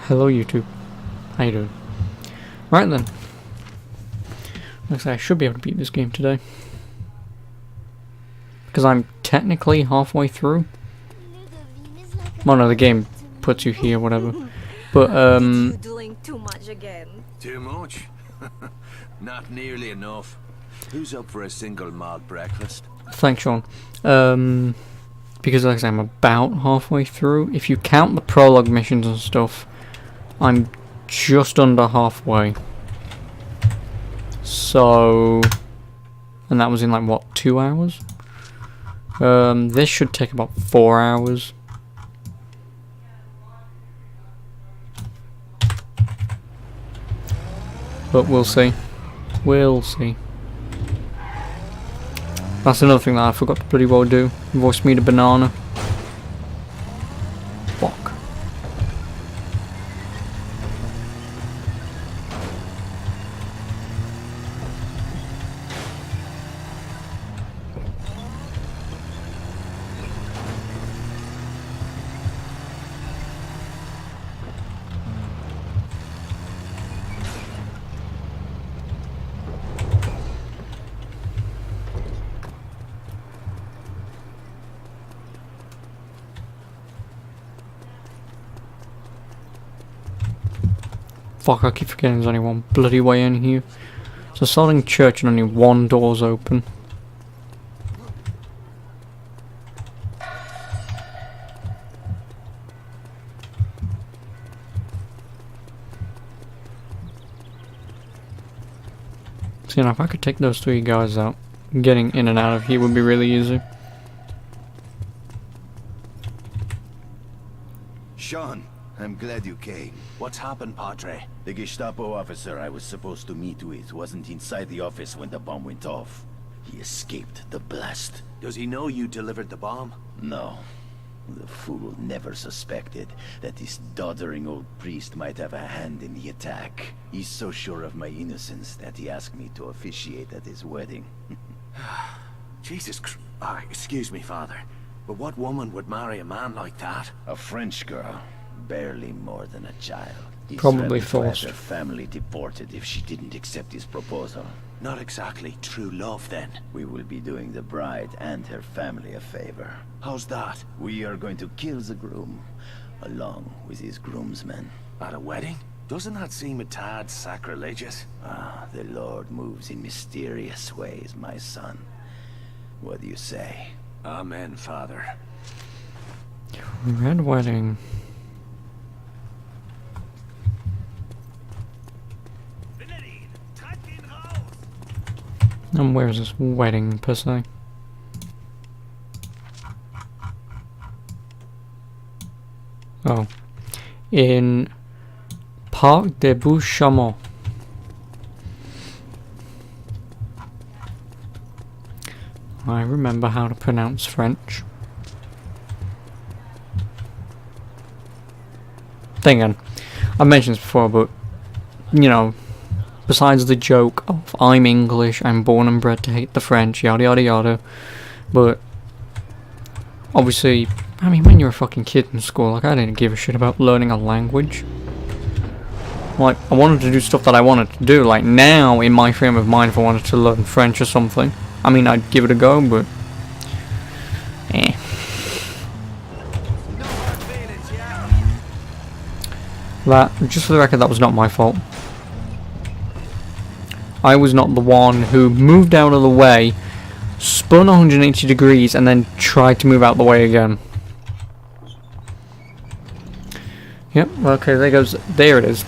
Hello YouTube. How you doing? Right then. Looks like I should be able to beat this game today. Because I'm technically halfway through. Well no, the game puts you here, whatever. But You doing too much again? Too much? Not nearly enough. Who's up for a single malt breakfast? thanks Sean. Because like I say, I'm about halfway through. If you count the prologue missions and stuff, I'm just under halfway. So, and that was in like what, 2 hours? This should take about 4 hours. But we'll see. We'll see. That's another thing that I forgot to bloody well do. Voice me the banana. Fuck. Fuck, I keep forgetting there's only one bloody way in here. It's a sodding church and only one door's open. See, now if I could take those 3 guys out, getting in and out of here would be really easy. Sean, I'm glad you came. What's happened, Padre? The Gestapo officer I was supposed to meet with wasn't inside the office when the bomb went off. He escaped the blast. Does he know you delivered the bomb? No. The fool never suspected that this doddering old priest might have a hand in the attack. He's so sure of my innocence that he asked me to officiate at his wedding. Jesus Christ. Excuse me, Father. But what woman would marry a man like that? A French girl. Barely more than a child. He Probably threatened to have forced. her family deported if she didn't accept his proposal. Not exactly true love, then. We will be doing the bride and her family a favor. How's that? We are going to kill the groom, along with his groomsmen. At a wedding? Doesn't that seem a tad sacrilegious? Ah, the Lord moves in mysterious ways, my son. What do you say? Amen, Father. Red wedding. And where is this wedding per se? Oh, in Parc des Bouches-Chaumont. I remember how to pronounce French. Then again, I've mentioned this before, but you know, besides the joke of I'm English, I'm born and bred to hate the French, yada yada yada, but obviously, I mean, when you're a fucking kid in school, like, I didn't give a shit about learning a language. Like, I wanted to do stuff that I wanted to do. Like, now, in my frame of mind, if I wanted to learn French or something, I mean, I'd give it a go, but eh. That, just for the record, that was not my fault. I was not the one who moved out of the way, spun 180 degrees, and then tried to move out the way again. Yep, okay, there it is.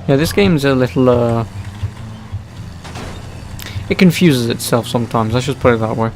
Yeah, this game's a little, it confuses itself sometimes, let's just put it that way.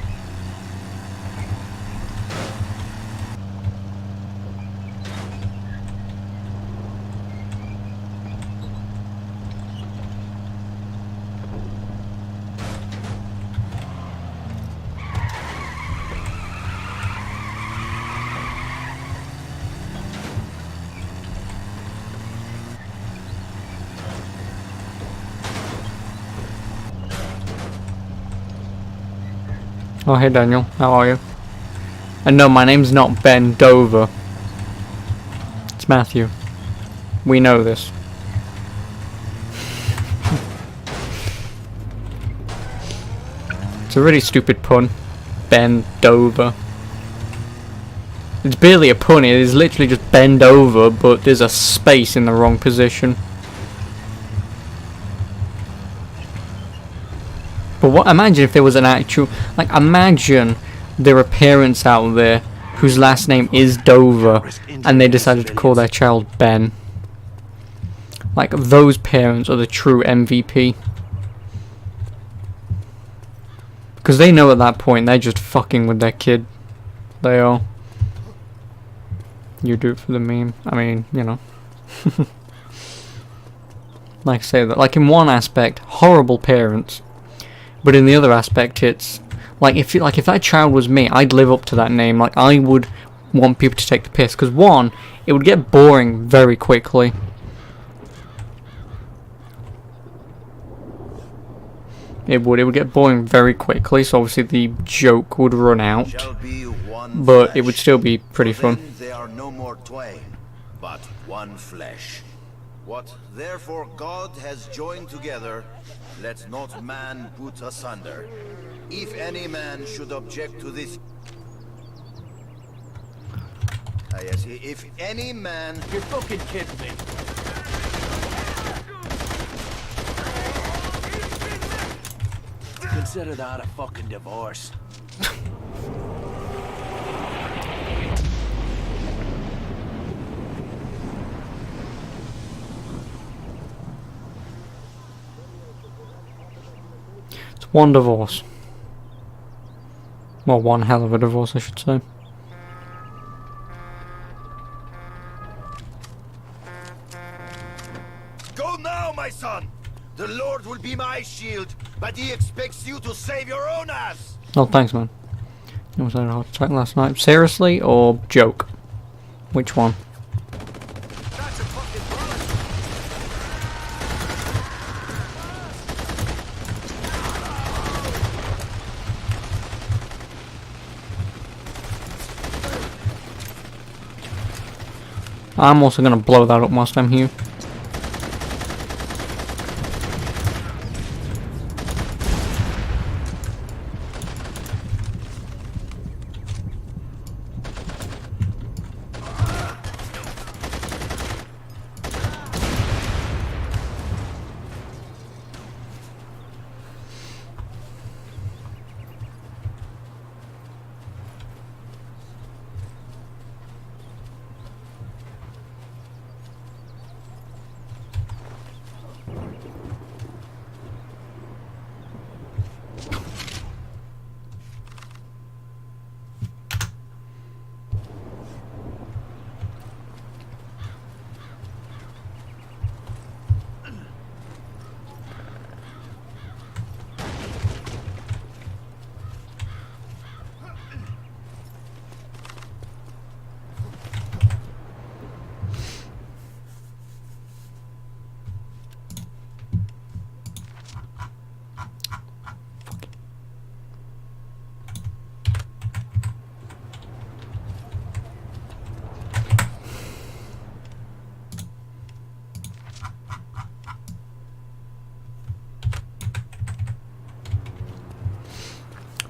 Oh, hey Daniel, how are you? And no, my name's not Ben Dover. It's Matthew. We know this. It's a really stupid pun. Bend over. It's barely a pun, it is literally just bend over, but there's a space in the wrong position. But what? Imagine if there was an actual... Like, imagine there are parents out there whose last name is Dover, and they decided to call their child Ben. Like, those parents are the true MVP. Because they know at that point they're just fucking with their kid. They are. You do it for the meme. I mean, you know. Like I say that, like in one aspect, horrible parents, but in the other aspect, it's like if that child was me, I'd live up to that name. Like I would want people to take the piss, because one, it would get boring very quickly. It would get boring very quickly, so obviously the joke would run out, but it would still be pretty fun. They are no more twain, but one flesh. What therefore God has joined together, let not man put asunder. If any man should object to this... yes, if any man... You're fucking kidding me. Consider that a fucking divorce. It's one divorce. Well, one hell of a divorce, I should say. Go now, my son! The Lord will be my shield, but he expects you to save your own ass! Oh, thanks, man. You almost had a heart attack last night. Seriously, or joke? Which one? That's a fucking I'm also gonna blow that up whilst I'm here.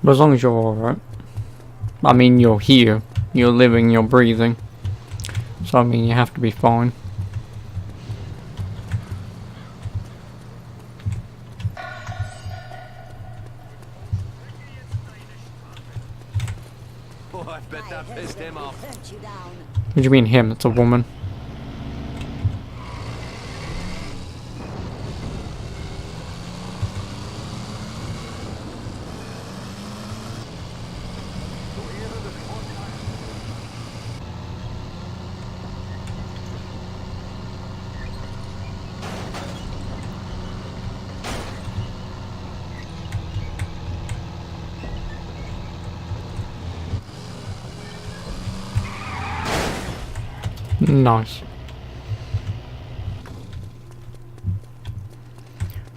But as long as you're alright. I mean, you're here. You're living, you're breathing. So, I mean, you have to be fine. Oh, I bet that pissed him off. What do you mean him? That's a woman. Nice.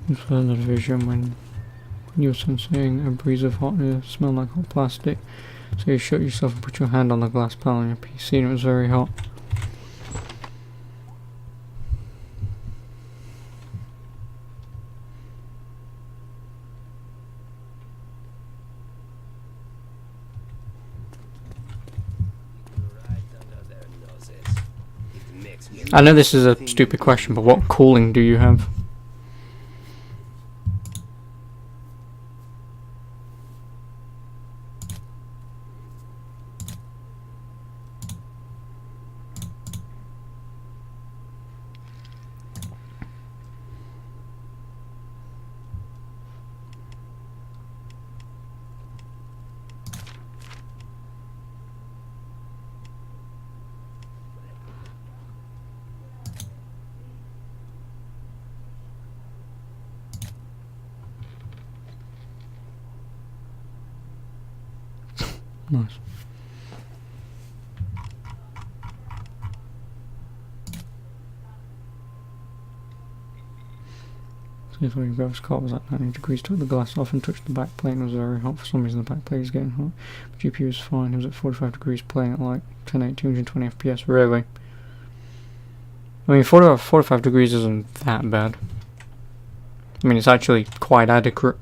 You feel the vision when you're sensing a breeze of hot air, smell like hot plastic. So you shut yourself and put your hand on the glass panel on your PC and it was very hot. I know this is a stupid question, but what cooling do you have? Nice. See if we can go. His car was at 90 degrees. Took the glass off and touched the back plate. It was very hot. For some reason, the back plate is getting hot. But GPU was fine. It was at 45 degrees, playing at like 1080, 220 FPS. Really? I mean, 45 degrees isn't that bad. I mean, it's actually quite adequate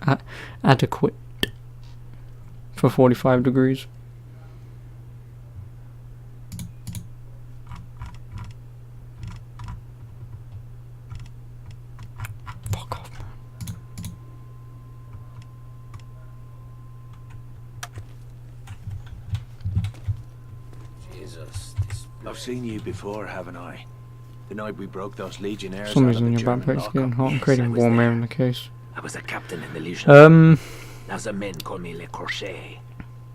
for 45 degrees. Fuck off, man. Jesus, I've seen you before, haven't I? The night we broke those legionnaires. For some out reason, of the your back German plate's getting lockup. hot and Yes, creating I was warm air there. in the case. I was a captain in the Legion. Now the men call me Le Crochet.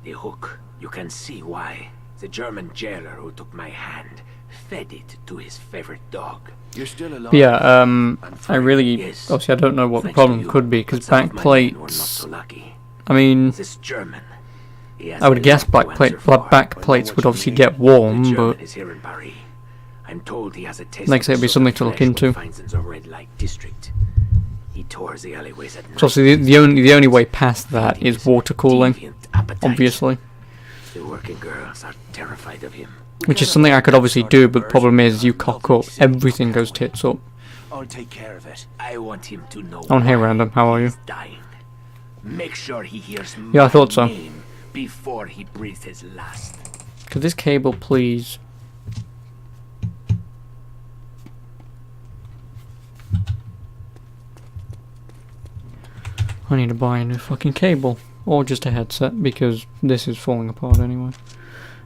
The hook. You can see why. The German jailer who took my hand fed it to his favorite dog. You're still alive. But yeah, I really, Yes. obviously I don't know what the Thanks problem to you, could be, because but some back of my men were not plates, so lucky. I mean, This German. He has I would a guess lot to answer for. back I know plates what would you obviously mean. get warm, The German but is here in Paris. I'm told he has a taste like I of say, it'd be the something sort to of look flesh one into. finds in the red light district. He tours the alleyways at night. so obviously the only way past that is water cooling, Deviant appetite. obviously, The working girls are terrified of him. which is something I could obviously do, but the problem is you cock up, everything goes tits up. I'll take care of it. I want him to know. Oh, hey why Random, how are you? he's dying. Make sure he hears Yeah, I my thought so. name before he breathes his last. Could this cable please? I need to buy a new fucking cable. Or just a headset, because this is falling apart anyway.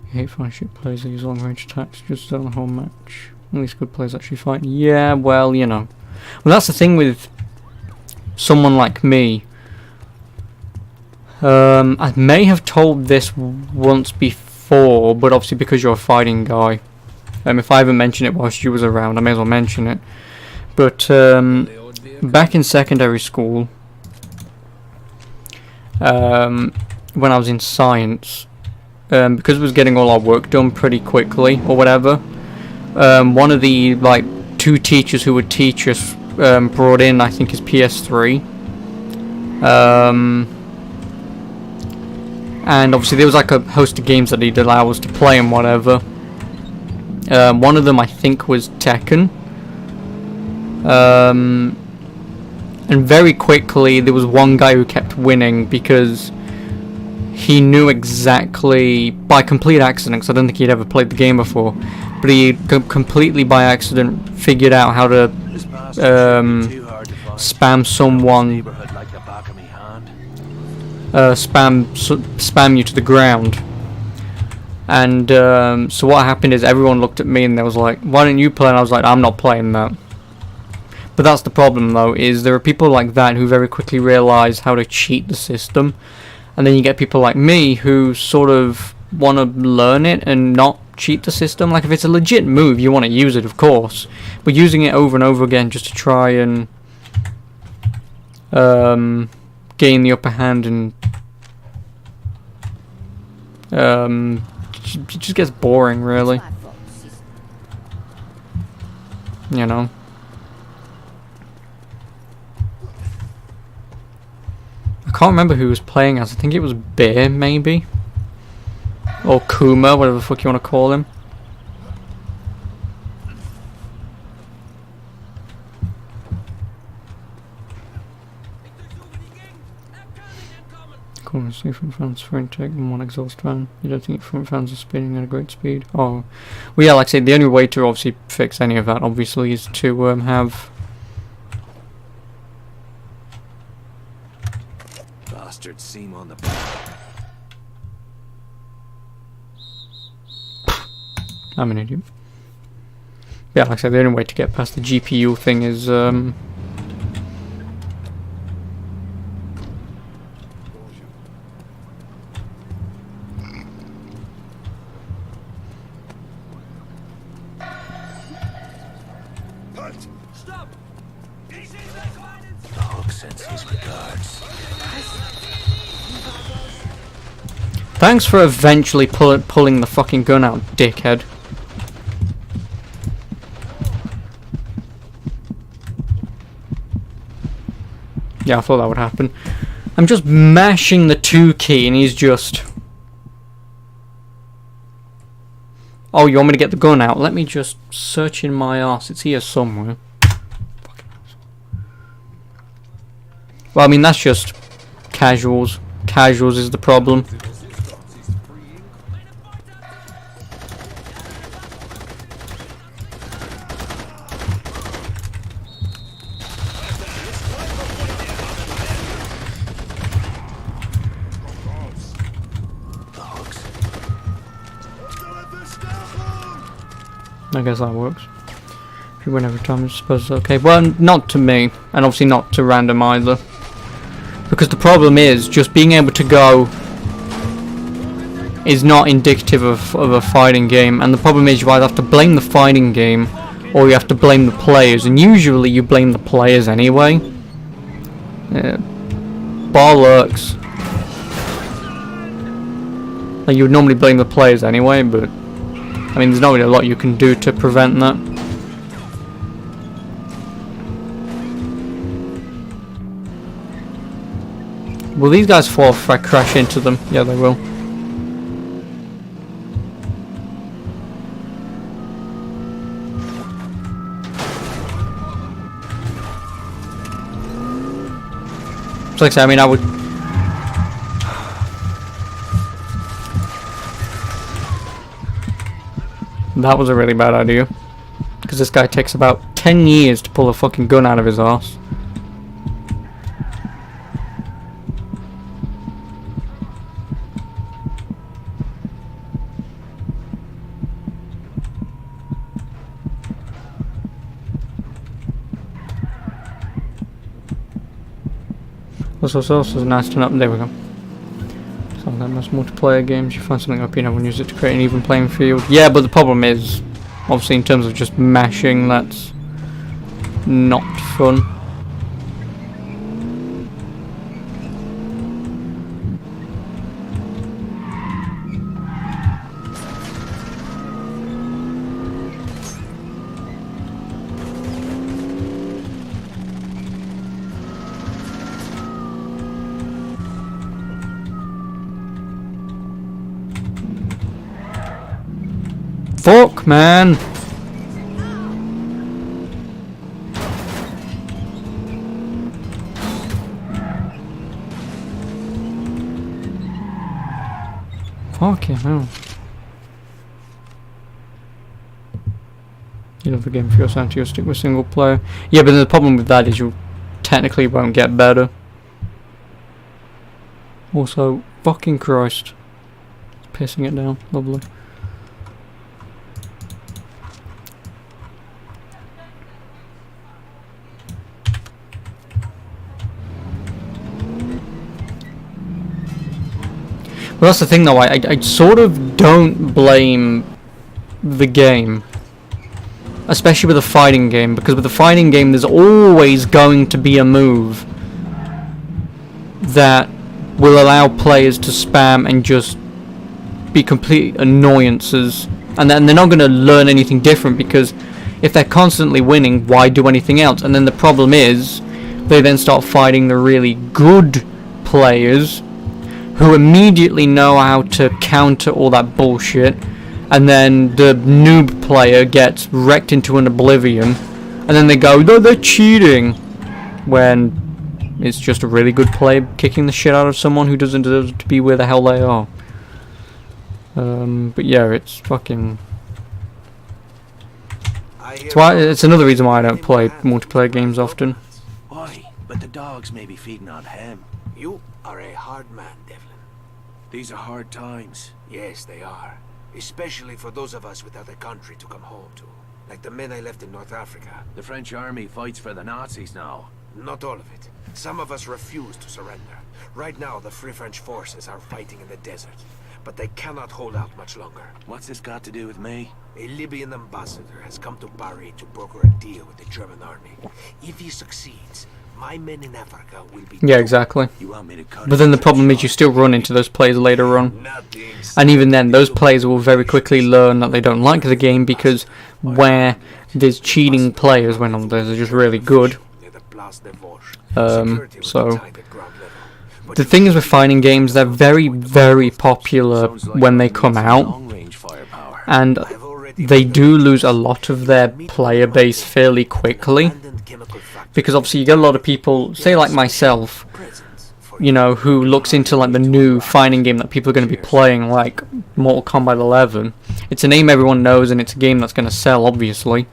I hate fun shit players that use long range attacks just on a home match. At least good players actually fight. Yeah, well, you know. Well, that's the thing with someone like me. I may have told this once before, but obviously because you're a fighting guy. If I haven't mentioned it whilst you was around, I may as well mention it. But back in secondary school, when I was in science, because we was getting all our work done pretty quickly or whatever, one of the like two teachers who would teach us brought in, I think, his PS3, and obviously there was like a host of games that he'd allow us to play and whatever. One of them I think was Tekken, and very quickly there was one guy who kept winning because he knew exactly, by complete accident, because I don't think he'd ever played the game before, but he completely by accident figured out how to spam someone, spam you to the ground. And so what happened is everyone looked at me and they was like, why don't you play? And I was like, I'm not playing that. But that's the problem though, is there are people like that who very quickly realise how to cheat the system, and then you get people like me who sort of want to learn it and not cheat the system. Like if it's a legit move, you want to use it, of course, but using it over and over again just to try and gain the upper hand and it just gets boring, really. You know. I can't remember who was playing as. I think it was Bear, maybe, or Kuma, whatever the fuck you want to call him. Currently front fans for intake and one exhaust fan. You don't think front fans are spinning at a great speed? Oh, well, yeah, like I said, the only way to obviously fix any of that, obviously, is to have... Bastard seam on the... I'm an idiot. Yeah, like I said, the only way to get past the GPU thing is, Stop! The Hulk sends his regards. Thanks for eventually pulling the fucking gun out, dickhead. Yeah, I thought that would happen. I'm just mashing the 2 key and he's just... Oh, you want me to get the gun out? Let me just search in my arse. It's here somewhere. Well, I mean, that's just casuals. Casuals is the problem. I guess that works. If you win every time, I suppose it's okay. Well, not to me, and obviously not to random either. Because the problem is, just being able to go is not indicative of a fighting game. And the problem is, you either have to blame the fighting game, or you have to blame the players. And usually you blame the players anyway. Bollocks. Like, you would normally blame the players anyway, but... I mean, there's not really a lot you can do to prevent that. Will these guys fall if I crash into them? Yeah, they will. So like I said, I mean, I would... That was a really bad idea. Because this guy takes about 10 years to pull a fucking gun out of his arse. Also, there's a nice turn up. There we go. Sometimes multiplayer games, you find something up, you know, and use it to create an even playing field. Yeah, but the problem is, obviously, in terms of just mashing, that's not fun. Fuck, man! Fucking hell. You love the game for your sanity, you'll stick with single player. Yeah, but the problem with that is you technically won't get better. Also, fucking Christ. Pissing it down. Lovely. Well, that's the thing though, I sort of don't blame the game. Especially with a fighting game, because with a fighting game there's always going to be a move that will allow players to spam and just be complete annoyances. And then they're not going to learn anything different, because if they're constantly winning, why do anything else? And then the problem is, they then start fighting the really good players who immediately know how to counter all that bullshit, and then the noob player gets wrecked into an oblivion, and then they go, no, they're cheating, when It's just a really good player kicking the shit out of someone who doesn't deserve to be where the hell they are. But yeah, it's fucking... It's another reason why I don't play multiplayer games often. Why? But the dogs may be feeding on him. You are a hard man, Devlin. These are hard times. Yes, they are. Especially for those of us without a country to come home to. Like the men I left in North Africa. The French army fights for the Nazis now. Not all of it. Some of us refuse to surrender. Right now, the Free French forces are fighting in the desert. But they cannot hold out much longer. What's this got to do with me? A Libyan ambassador has come to Paris to broker a deal with the German army. If he succeeds, my men in Africa will be... Yeah, exactly. You want me to cut But then the problem is you still run into those players later on. And even then, those players will very quickly learn that they don't like the game, because where there's cheating players, when others are just really good. So... The thing is with fighting games, they're very, very popular when they come out, and they do lose a lot of their player base fairly quickly, because obviously you get a lot of people, say like myself, you know, who looks into like the new fighting game that people are going to be playing, like Mortal Kombat 11. It's a name everyone knows, and it's a game that's going to sell, obviously.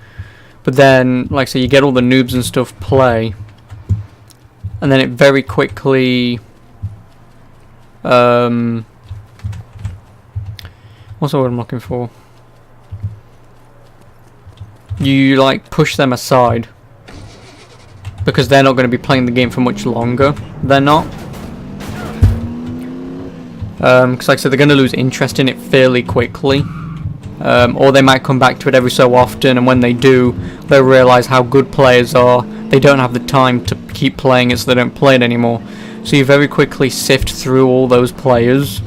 But then, like say, you get all the noobs and stuff play, and then it very quickly... what's the word I'm looking for? You like push them aside because they're not going to be playing the game for much longer. They're not, because like I said, they're going to lose interest in it fairly quickly, or they might come back to it every so often, and when they do, they'll realize how good players are. They don't have the time to keep playing it, so they don't play it anymore. So you very quickly sift through all those players,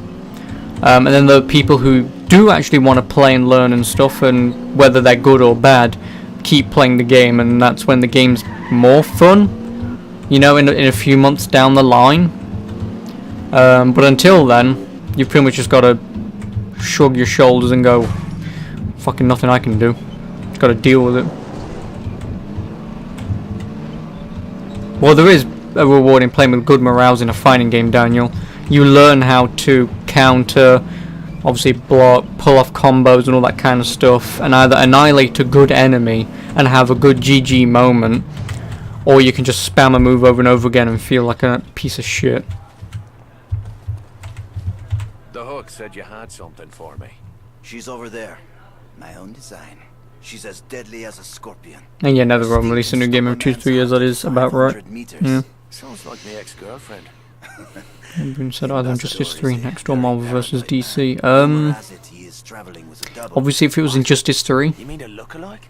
and then the people who do actually want to play and learn and stuff, and whether they're good or bad, keep playing the game, and that's when the game's more fun, you know, in a few months down the line. But until then, you've pretty much just got to shrug your shoulders and go, fucking nothing I can do. Just got to deal with it. Well, there is a reward in playing with good morales in a fighting game, Daniel. You learn how to counter, obviously block, pull off combos and all that kind of stuff, and either annihilate a good enemy and have a good GG moment, or you can just spam a move over and over again and feel like a piece of shit. The Hook said you had something for me. She's over there. My own design. She's as deadly as a scorpion. And yeah, never will release a new game every 2-3 years, that is about right. Yeah. Sounds like my ex-girlfriend. Being said, either Injustice 3, next door, Marvel vs. DC. Obviously if it was Injustice 3, You mean a lookalike?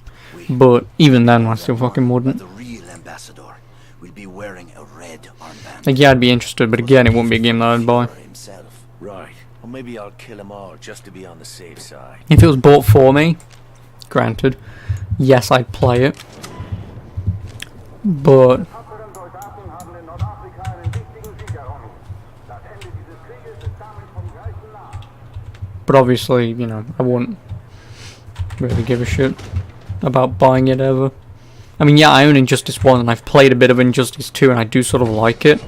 but even then I still fucking wouldn't. The real ambassador will be wearing a red armband. Like, yeah, I'd be interested, but again, it wouldn't be a game that I'd buy. Himself. Right. Well, maybe I'll kill them all just to be on the safe side. If it was bought for me, granted, yes, I'd play it. But obviously, you know, I wouldn't really give a shit about buying it ever. I mean, yeah, I own Injustice 1 and I've played a bit of Injustice 2 and I do sort of like it,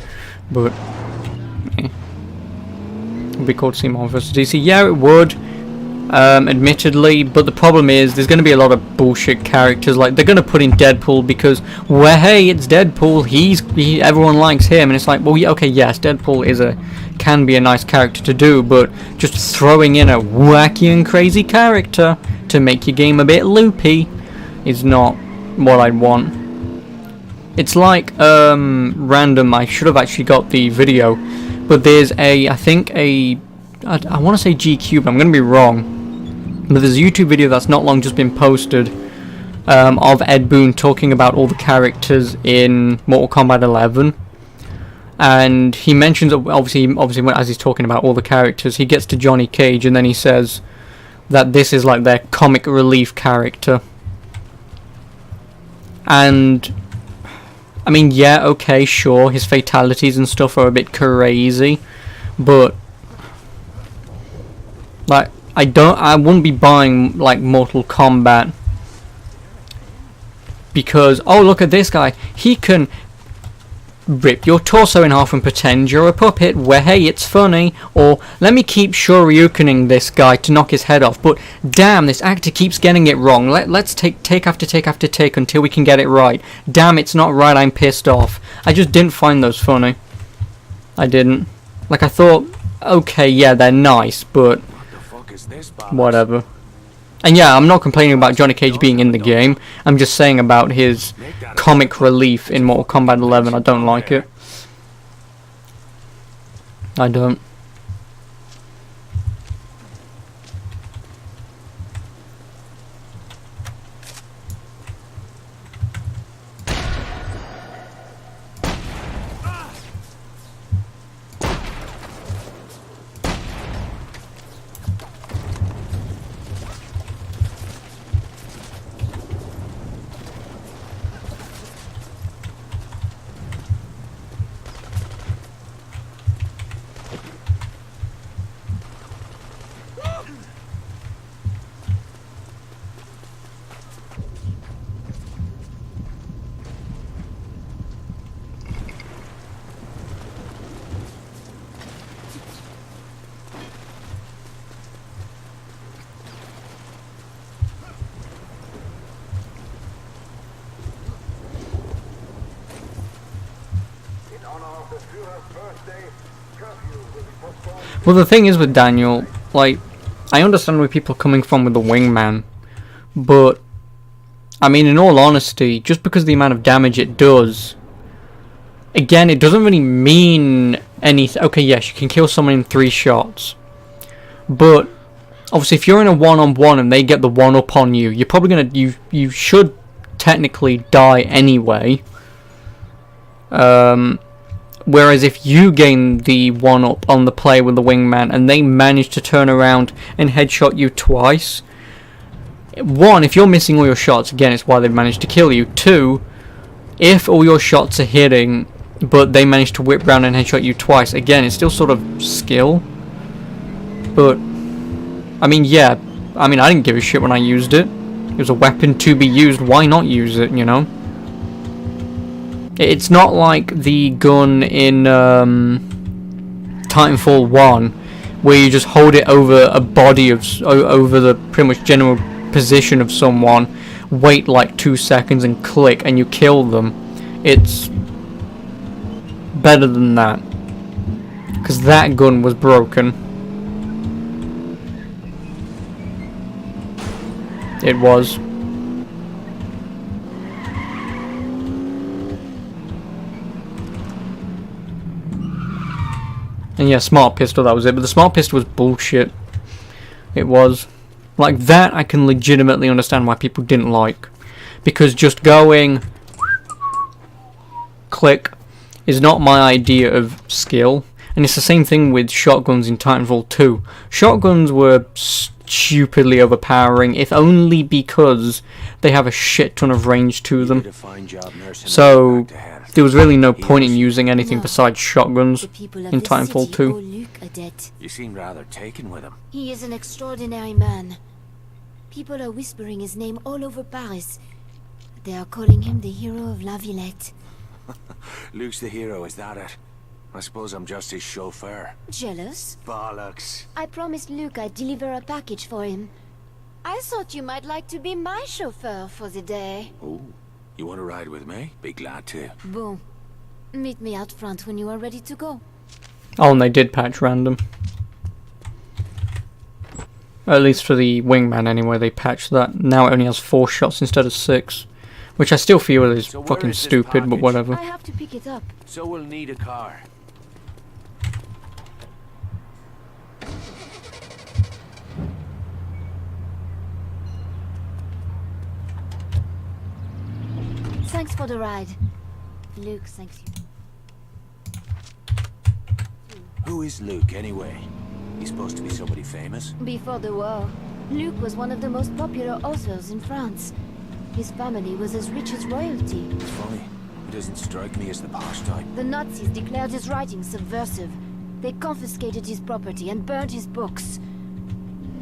but it'd be cool to see Marvel vs. DC. Yeah, it would, admittedly, but the problem is there's going to be a lot of bullshit characters. Like, they're going to put in Deadpool because, well, hey, it's Deadpool, everyone likes him, and it's like, well, yeah, okay, yes, Deadpool can be a nice character to do, but just throwing in a wacky and crazy character to make your game a bit loopy is not what I'd want. It's like, random, I should have actually got the video, but there's I want to say GQ, but I'm going to be wrong, but there's a YouTube video that's not long just been posted, of Ed Boon talking about all the characters in Mortal Kombat 11, and he mentions, obviously as he's talking about all the characters, he gets to Johnny Cage, and then he says that this is like their comic relief character. And I mean, yeah, okay, sure, his fatalities and stuff are a bit crazy, but like, I wouldn't be buying like Mortal Kombat because, oh, look at this guy, he can rip your torso in half and pretend you're a puppet where, hey, it's funny, or let me keep shoryukening this guy to knock his head off, but damn, this actor keeps getting it wrong. Let's take after take after take until we can get it right. Damn, it's not right, I'm pissed off. I just didn't find those funny. I didn't. Like, I thought, okay, yeah, they're nice, but whatever. And yeah, I'm not complaining about Johnny Cage being in the game. I'm just saying about his comic relief in Mortal Kombat 11. I don't like it. I don't. Well, the thing is with Daniel, like, I understand where people are coming from with the wingman, but, I mean, in all honesty, just because of the amount of damage it does, again, it doesn't really mean anything. Okay, yes, you can kill someone in 3 shots, but, obviously, if you're in a one-on-one and they get the one-up on you, you're probably gonna, you should technically die anyway. Whereas if you gain the one-up on the player with the wingman and they manage to turn around and headshot you twice, 1, if you're missing all your shots, again, it's why they've managed to kill you. 2, if all your shots are hitting, but they manage to whip round and headshot you twice, again, it's still sort of skill. But, I mean, yeah, I mean, I didn't give a shit when I used it. It was a weapon to be used, why not use it, you know? It's not like the gun in Titanfall 1, where you just hold it over a body of, over the pretty much general position of someone, wait like 2 seconds and click and you kill them. It's better than that, because that gun was broken. It was. And yeah, smart pistol, that was it. But the smart pistol was bullshit. It was. Like, that I can legitimately understand why people didn't like. Because just going click is not my idea of skill. And it's the same thing with shotguns in Titanfall 2. Shotguns were stupidly overpowering, if only because they have a shit ton of range to them. So there was really no point in using anything besides shotguns in Titanfall 2. You seem rather taken with him. He is an extraordinary man. People are whispering his name all over Paris. They are calling him the hero of La Villette. Luke's the hero, is that it? I suppose I'm just his chauffeur. Jealous? Bollocks. I promised Luke I'd deliver a package for him. I thought you might like to be my chauffeur for the day. Oh, you want to ride with me? Be glad to. Bon. Meet me out front when you are ready to go. Oh, and they did patch random. At least for the wingman anyway, they patched that. Now it only has 4 shots instead of 6. Which I still feel is fucking stupid, but whatever. I have to pick it up. So we'll need a car. Thanks for the ride. Luke, thanks you. Who is Luke, anyway? He's supposed to be somebody famous? Before the war, Luke was one of the most popular authors in France. His family was as rich as royalty. It's funny. He doesn't strike me as the posh type. The Nazis declared his writings subversive. They confiscated his property and burned his books.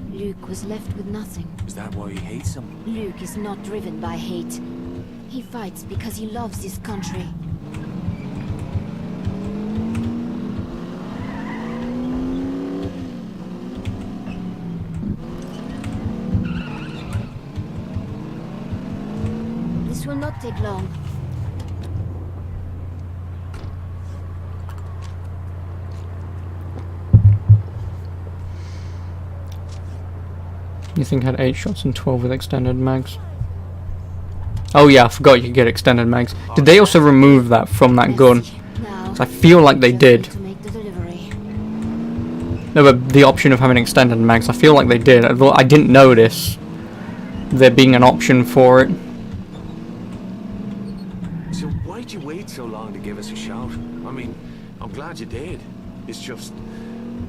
Luke was left with nothing. Is that why he hates him? Luke is not driven by hate. He fights because he loves his country. This will not take long. You think I had 8 shots and 12 with extended mags? Oh yeah, I forgot you could get extended mags. Did they also remove that from that gun? Now, 'Cause I feel like they just did. need to make the delivery. No, but the option of having extended mags, I feel like they did. I didn't notice there being an option for it. So why'd you wait so long to give us a shout? I mean, I'm glad you did. It's just...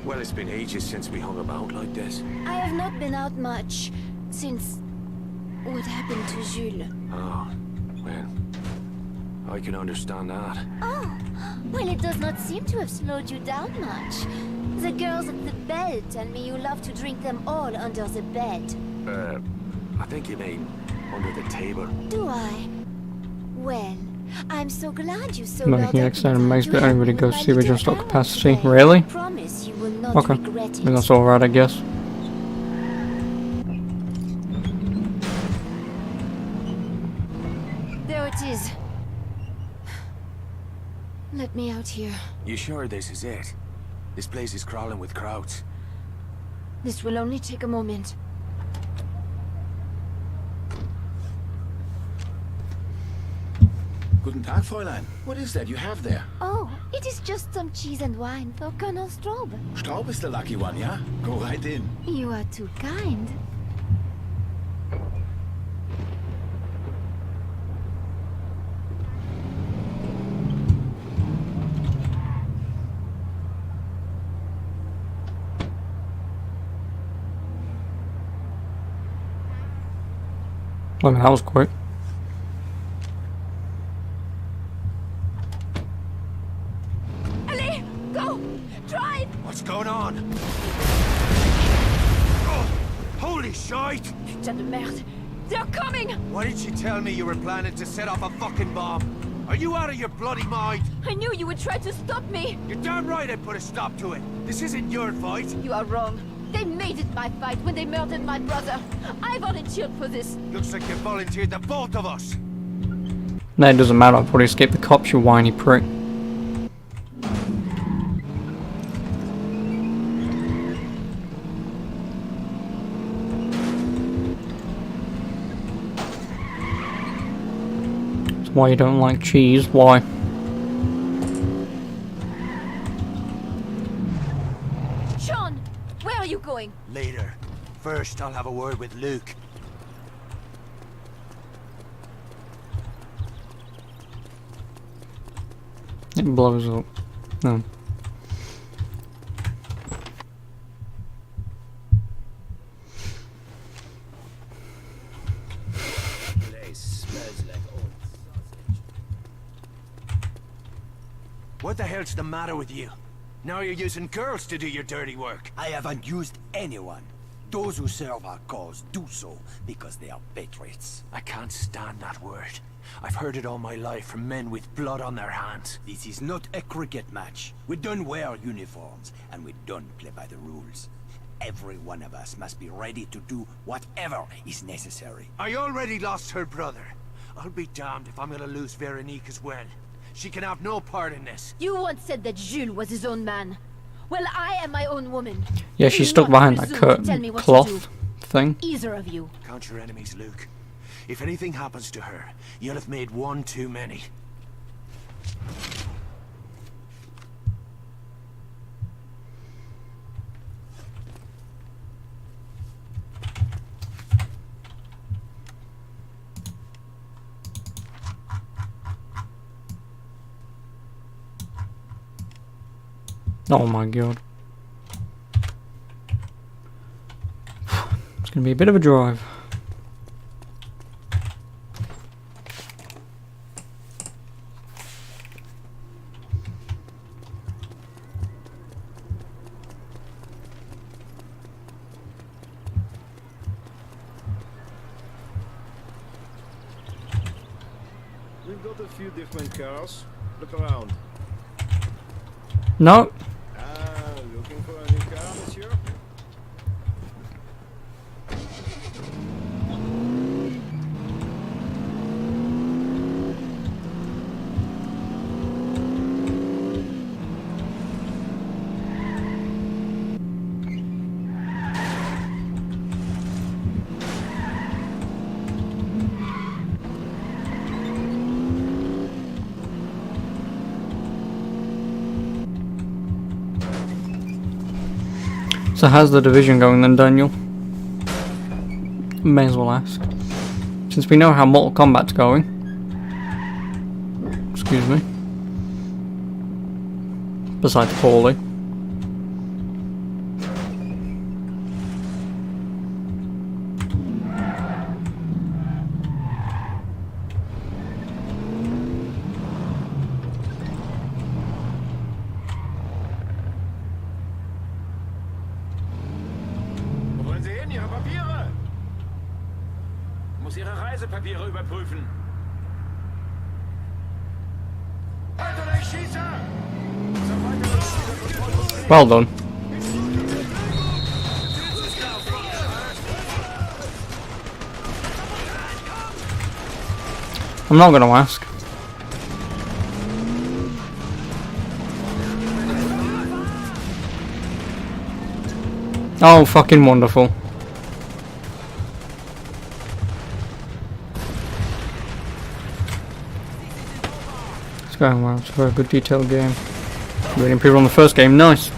well, it's been ages since we hung about like this. I have not been out much since what happened to Jules. Oh, well... I can understand that. Oh, well, it does not seem to have slowed you down much. The girls at the bell tell me you love to drink them all under the bed. I think you mean under the table. Do I? Well, I'm so glad you so Making extended mags, but only really goes to the original stock capacity. Really? Promise you will not Okay. regret I it. mean, that's alright, I guess. There it is. Let me out here. You sure this is it? This place is crawling with crowds. This will only take a moment. Guten Tag, Fräulein. What is that you have there? Oh, it is just some cheese and wine for Colonel Straub. Straub is the lucky one, yeah? Go right in. You are too kind. I mean, that was quick. Allez, go! Drive! What's going on? Oh, holy shite! Putain de merde! They're coming! Why didn't you tell me you were planning to set off a fucking bomb? Are you out of your bloody mind? I knew you would try to stop me! You're damn right I put a stop to it. This isn't your fight. You are wrong. They made it my fight when they murdered my brother. I volunteered for this. Looks like you volunteered the both of us. No, it doesn't matter. I've already escaped the cops, you whiny prick. That's why you don't like cheese. Why? Sean, where are you going? Later. First, I'll have a word with Luke. It blows up. No. What the hell's the matter with you? Now you're using girls to do your dirty work. I haven't used anyone. Those who serve our cause do so because they are patriots. I can't stand that word. I've heard it all my life from men with blood on their hands. This is not a cricket match. We don't wear uniforms, and we don't play by the rules. Every one of us must be ready to do whatever is necessary. I already lost her brother. I'll be damned if I'm gonna lose Veronique as well. She can have no part in this. You once said that Jules was his own man. Well, I am my own woman. Yeah, Do she's stuck not behind that presume to tell me what to cloth do. thing. Either of you. Count your enemies, Luke. If anything happens to her, you'll have made one too many. Oh my god. It's gonna be a bit of a drive. We've got a few different cars. Look around. No. Looking for a new car, monsieur? So how's the division going then, Daniel? May as well ask. Since we know how Mortal Kombat's going. Excuse me. Besides poorly. Wo wollen Sie hin? Ihre Papiere? Muss Ihre Reisepapiere überprüfen. Halt oder ich schieße! Well done. I'm not gonna ask. Oh, fucking wonderful. It's going well. It's a very good detailed game. Really improved on the first game. Nice.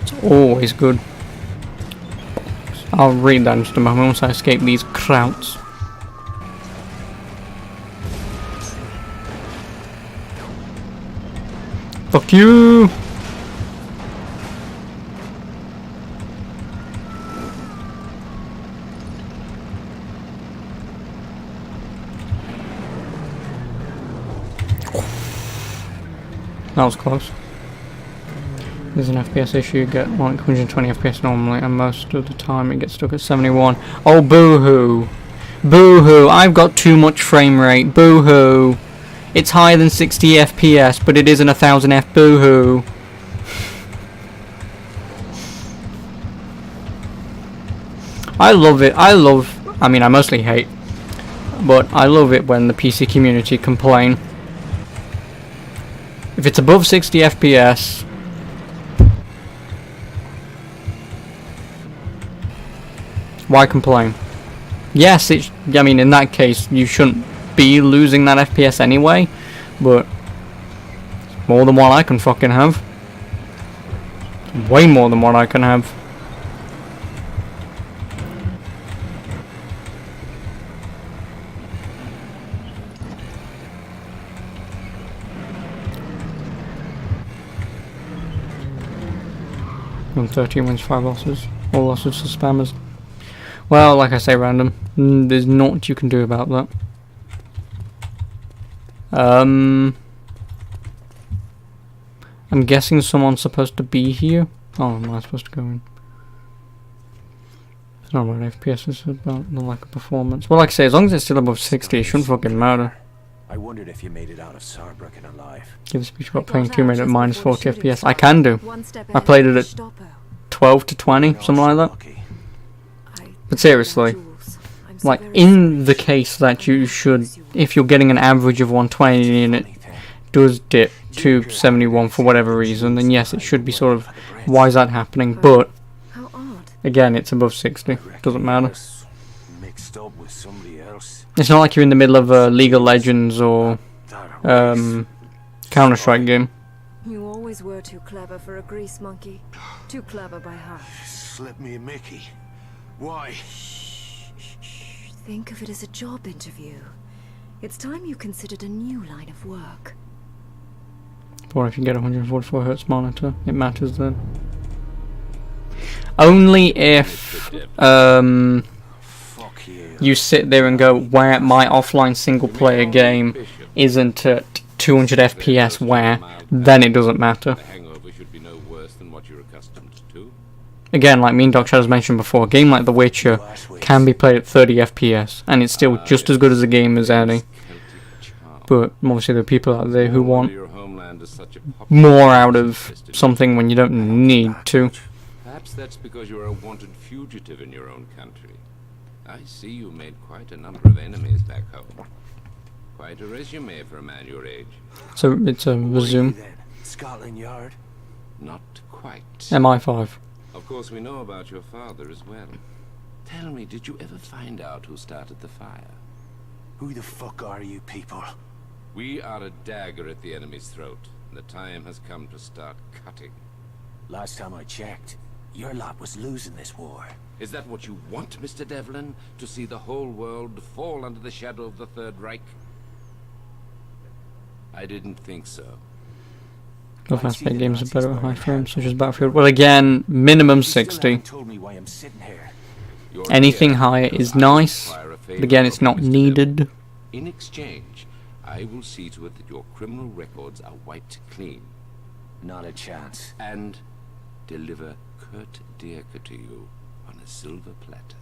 It's always good. I'll read that in just a moment once I escape these krauts. Fuck you! That was close. There's an FPS issue, you get like 120 FPS normally, and most of the time it gets stuck at 71. Oh, boo-hoo! Boo-hoo! I've got too much frame rate, boo-hoo! It's higher than 60 FPS, but it isn't 1000 F, boo-hoo! I love it, I mean I mostly hate, but I love it when the PC community complain. If it's above 60 FPS, why complain? Yes, I mean, in that case, you shouldn't be losing that FPS anyway, but it's more than what I can fucking have. Way more than what I can have. Won 13 wins, 5 losses. All losses to spammers. Well, like I say, random. There's naught you can do about that. I'm guessing someone's supposed to be here. Oh, am I supposed to go in? It's not about FPS, it's about the lack of performance. Well, like I say, as long as it's still above 60, it shouldn't fucking matter. I wondered if you made it out of Saarbrücken alive. Give a speech about playing Tomb Raider at minus 40 FPS. I can do. I played it at 12 to 20, something like that. But seriously, like in the case that you should, if you're getting an average of 120 and it does dip to 71 for whatever reason, then yes, it should be sort of, why is that happening? But again, it's above 60. Doesn't matter. It's not like you're in the middle of a League of Legends or Counter-Strike game. You always were too clever for a grease monkey. Too clever by half. Slip me a Mickey. Why? Shh. Think of it as a job interview. It's time you considered a new line of work. Or if you get a 144 Hz monitor, it matters then. Only if you sit there and go, where my offline single player game isn't at 200 FPS, where, then it doesn't matter. Again, like me and Doc Shadows mentioned before, a game like The Witcher can be played at 30 FPS, and it's still just as good as a game as any. But obviously there are people out there who want more out of something when you don't need to. Perhaps that's because you're a wanted fugitive in your own country. I see you made quite a number of enemies back home. Quite a resume for a man your age. So it's a resume. Scotland Yard? Not quite. MI5. Of course we know about your father as well. Tell me, did you ever find out who started the fire? Who the fuck are you people? We are a dagger at the enemy's throat. The time has come to start cutting. Last time I checked, Your lot was losing this war. Is that what you want, Mr. Devlin? To see the whole world fall under the shadow of the Third Reich? I didn't think so. No fast-paced games are better at high frames, such as Battlefield. Well, again, minimum 60. Told me why I'm sitting here. Anything higher is nice, but again, it's not needed. In exchange, I will see to it that your criminal records are wiped clean. Not a chance. And deliver Kurt Dierker to you on a silver platter.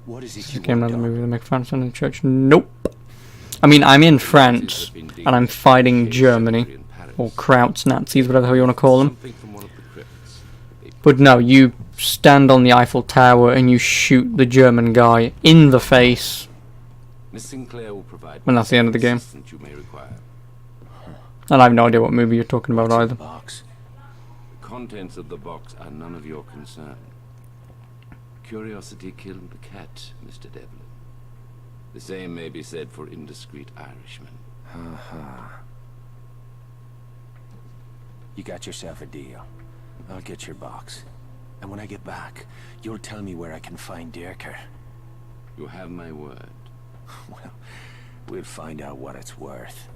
What is it Is you this game want another done? movie that make France in the church? Nope. I mean, I'm in France, and I'm fighting Germany, or Krauts, Nazis, whatever the hell you want to call them. Something from one of the crypts. But no, you stand on the Eiffel Tower and you shoot the German guy in the face. Miss Sinclair will provide And that's the end of the game. assistance you may require. And I have no idea what movie you're talking about What's in either. the box? The contents of the box are none of your concern. Curiosity killed the cat, Mr. Devlin. The same may be said for indiscreet Irishmen. You got yourself a deal. I'll get your box. And when I get back, you'll tell me where I can find Dierker. You have my word. Well, we'll find out what it's worth.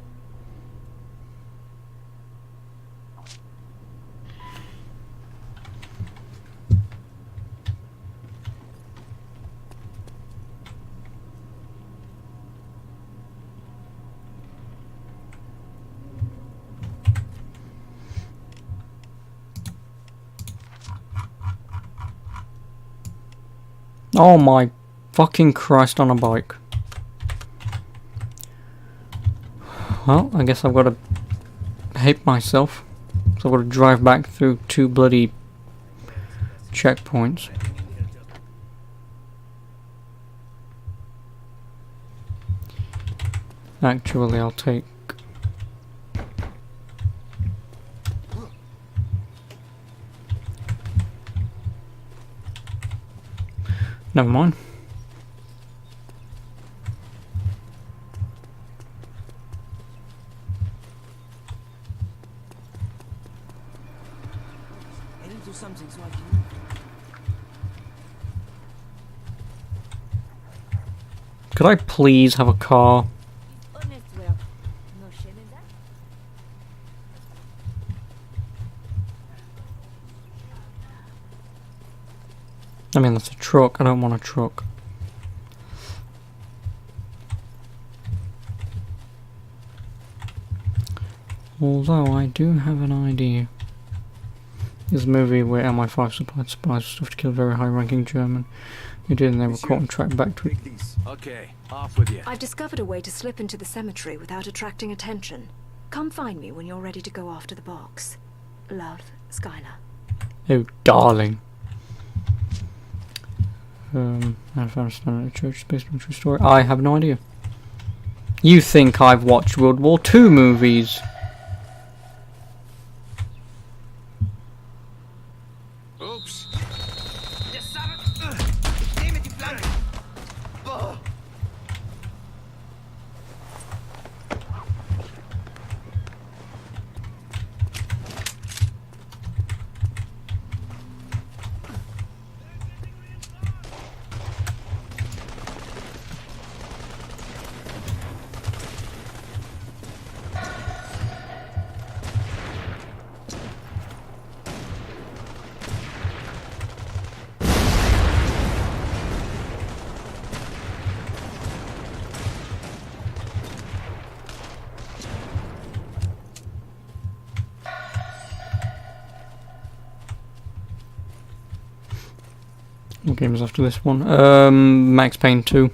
Oh my fucking Christ on a bike. Well, I guess I've got to hate myself. So I've got to drive back through 2 bloody checkpoints. Actually, I'll take... Never mind. I need to do something so I can... Could I please have a car? Honest work. No shame in that. I mean, that's a truck. I don't want a truck. Although I do have an idea. This movie where MI5 supplied supplies of stuff to kill a very high-ranking German who did, and they were caught and tracked back to it. Okay, off with you. I've discovered a way to slip into the cemetery without attracting attention. Come find me when you're ready to go after the box. Love, Skylar. Oh, darling. I found a stand at a church based on a true story. I have no idea. You think I've watched World War II movies? Oops. What games after this one? Max Payne 2.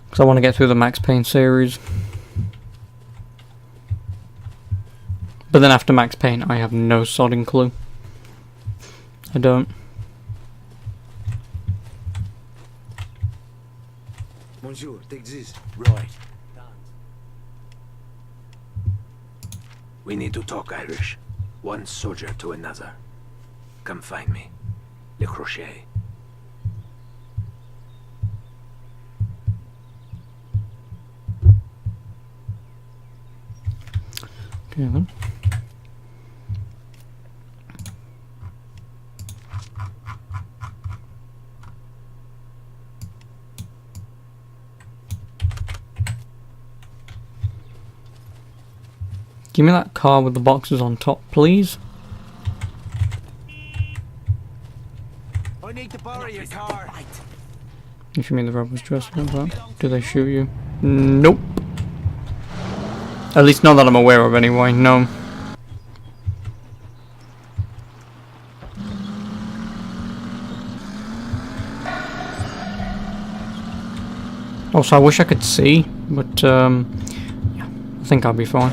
Because I want to get through the Max Payne series. But then after Max Payne, I have no sodding clue. I don't. Monsieur, take this. Right. We need to talk Irish. One soldier to another. Come find me. Le Crochet. Okay then. Give me that car with the boxes on top, please. I need to borrow your car. You should mean the robbers dressed like that. Do they shoot you? Nope. At least not that I'm aware of anyway, no. Also, I wish I could see, but yeah, I think I'll be fine.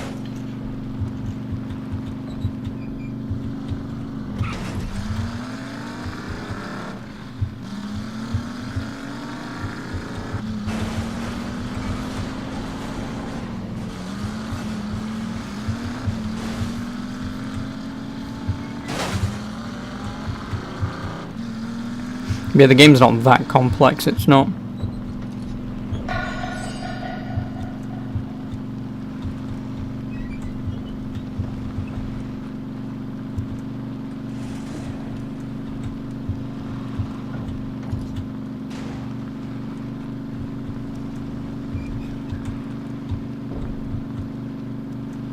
Yeah, the game's not that complex, it's not.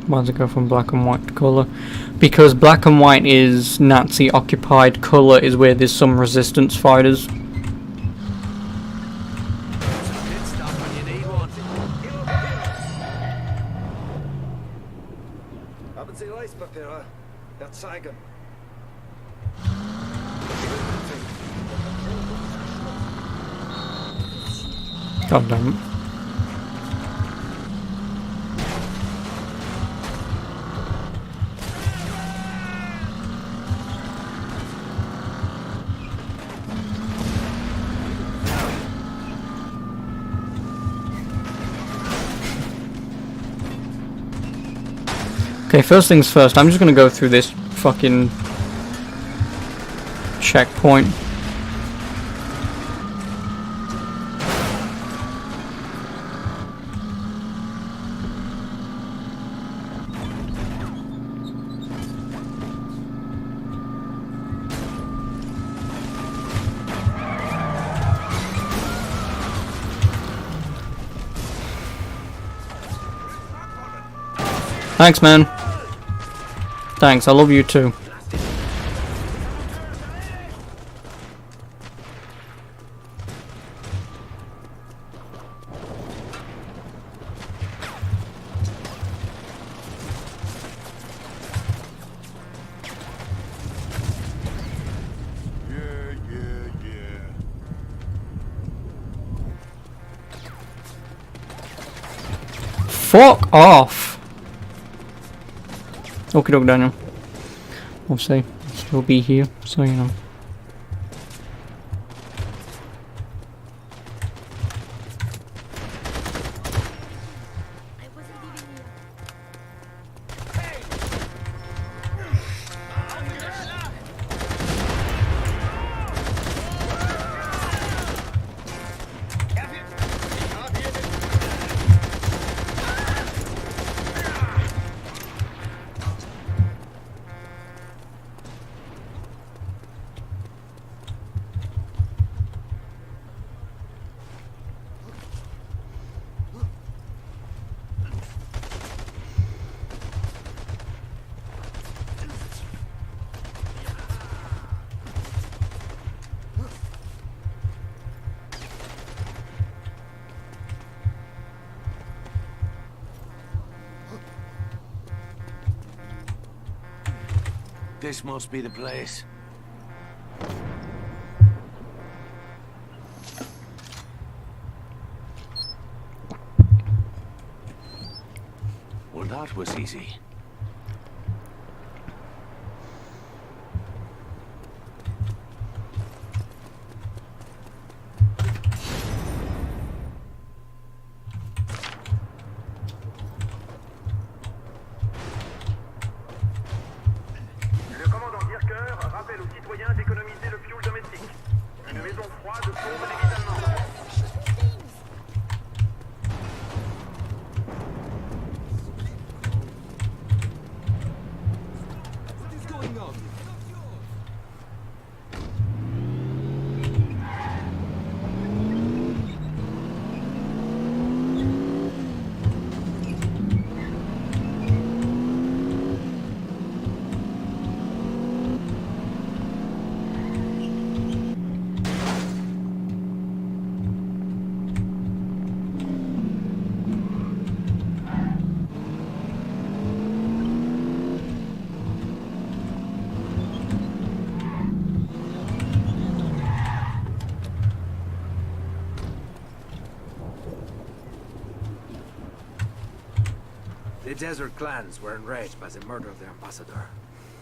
Why does it go from black and white to colour? Because black and white is Nazi occupied, colour is where there's some resistance fighters. Haben Sie Reispapiere? Ja, zeigen. God damn it. Okay, first things first, I'm just gonna go through this fucking checkpoint. Thanks, man. Thanks, I love you too. Fuck off! Okie doke, Daniel. Obviously, I'll still be here, so you know. This must be the place. Well, that was easy. The desert clans were enraged by the murder of their ambassador.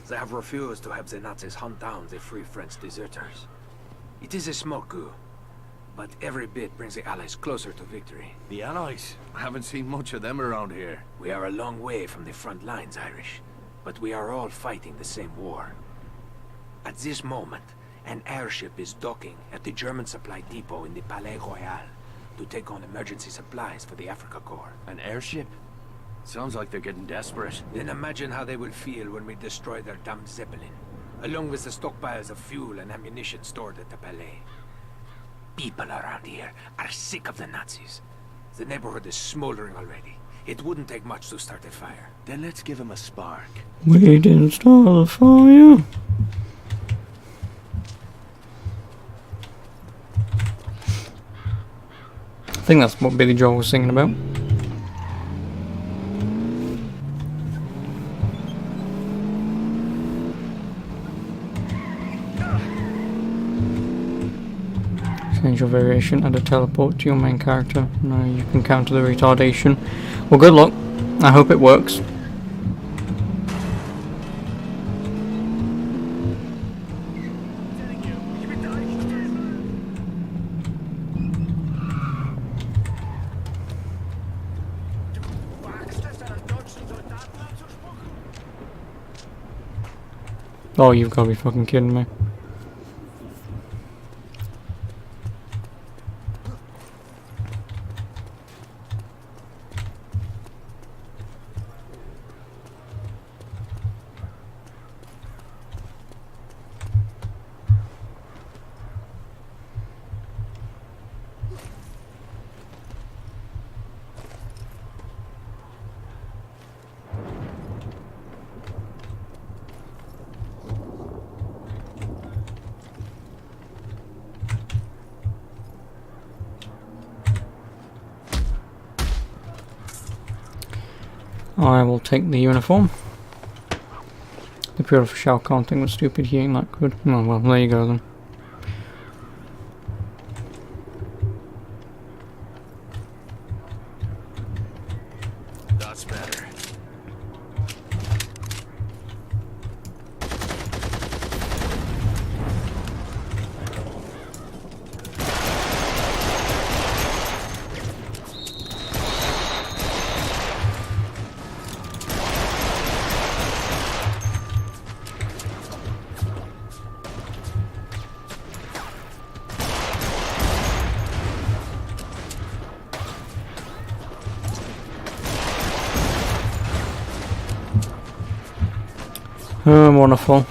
They have refused to have the Nazis hunt down the Free French deserters. It is a smoke goo, but every bit brings the Allies closer to victory. The Allies? I haven't seen much of them around here. We are a long way from the front lines, Irish, but we are all fighting the same war. At this moment, an airship is docking at the German supply depot in the Palais Royal to take on emergency supplies for the Africa Corps. An airship? Sounds like they're getting desperate. Then imagine how they will feel when we destroy their damned Zeppelin, along with the stockpiles of fuel and ammunition stored at the Palais. People around here are sick of the Nazis. The neighborhood is smoldering already. It wouldn't take much to start a fire. Then let's give them a spark. We didn't start a fire. I think that's what Billy Joel was singing about. Change your variation, add a teleport to your main character. No, you can counter the retardation. Well, good luck. I hope it works. Oh, you've got to be fucking kidding me. I will take the uniform. The purifier shell can't think was stupid, he ain't that good. Oh well, there you go then. That's better. Oh, wonderful.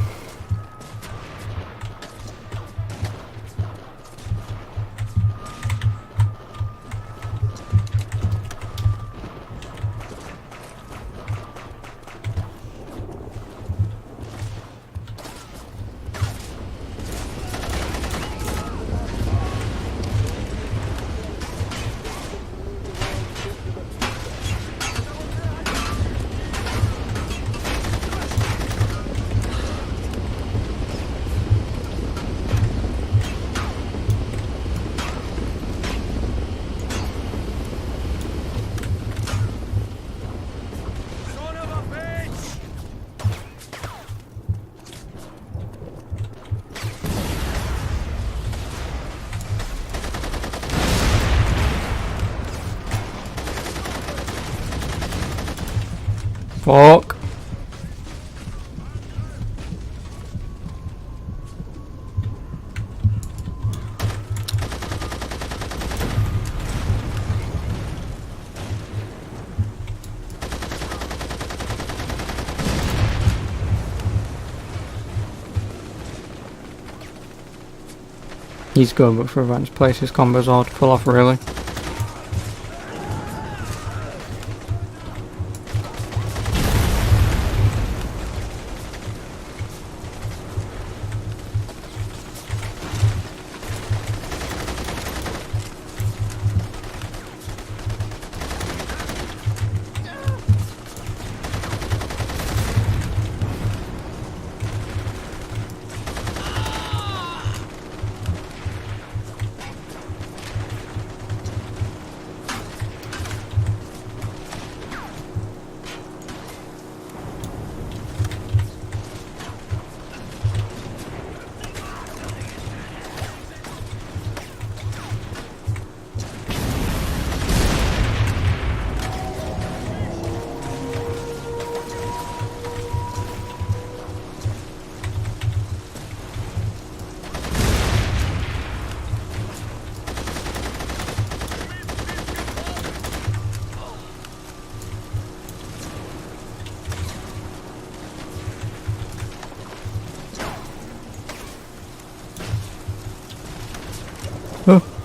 Fuck. He's good, but for advanced places, combos are hard to pull off, really.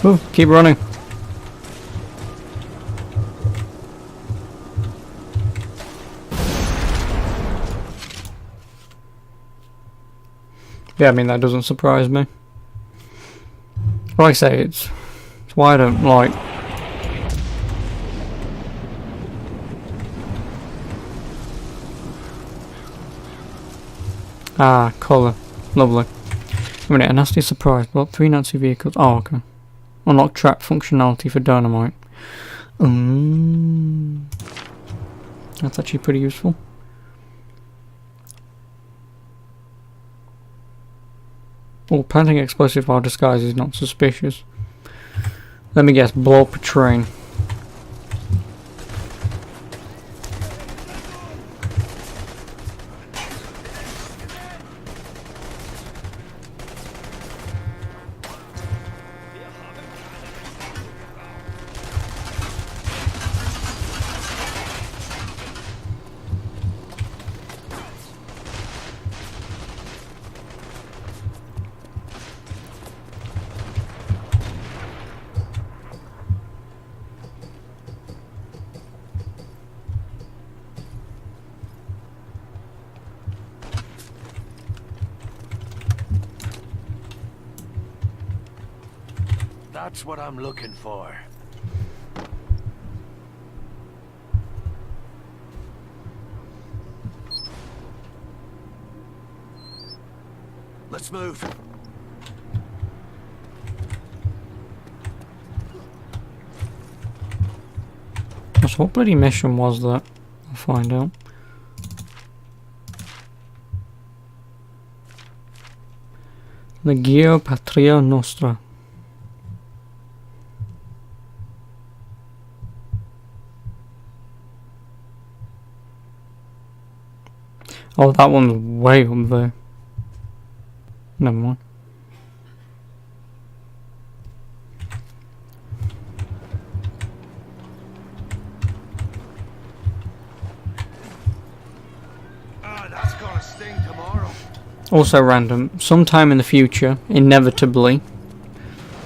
Oh, keep running. Yeah, I mean, that doesn't surprise me. Like I say, it's why I don't like... Ah, colour. Lovely. A minute, a nasty surprise. Block 3 Nazi vehicles. Oh, okay. Unlock trap functionality for dynamite. That's actually pretty useful. Oh, planting explosive while disguised is not suspicious. Let me guess, blow up a train. That's what I'm looking for. Let's move. So what bloody mission was that? I'll find out. Legio Patria Nostra. Oh, that one's way up there. Never mind. That's gonna sting tomorrow. Also random. Sometime in the future, inevitably,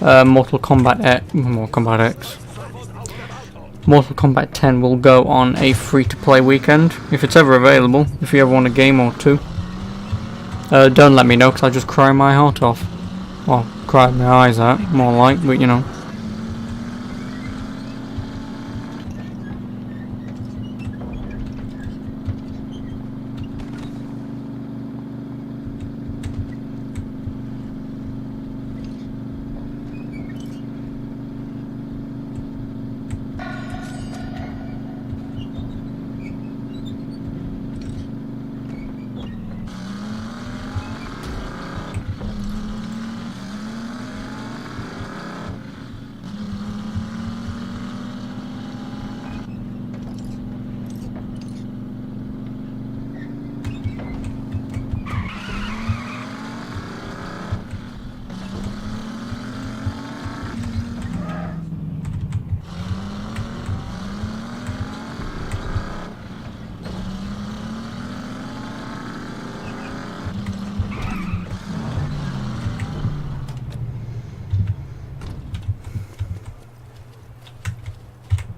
Mortal Kombat X. Mortal Kombat 10 will go on a free-to-play weekend, if it's ever available, if you ever want a game or two. Don't let me know, because I'll just cry my heart off. Well, cry my eyes out, more like, but you know.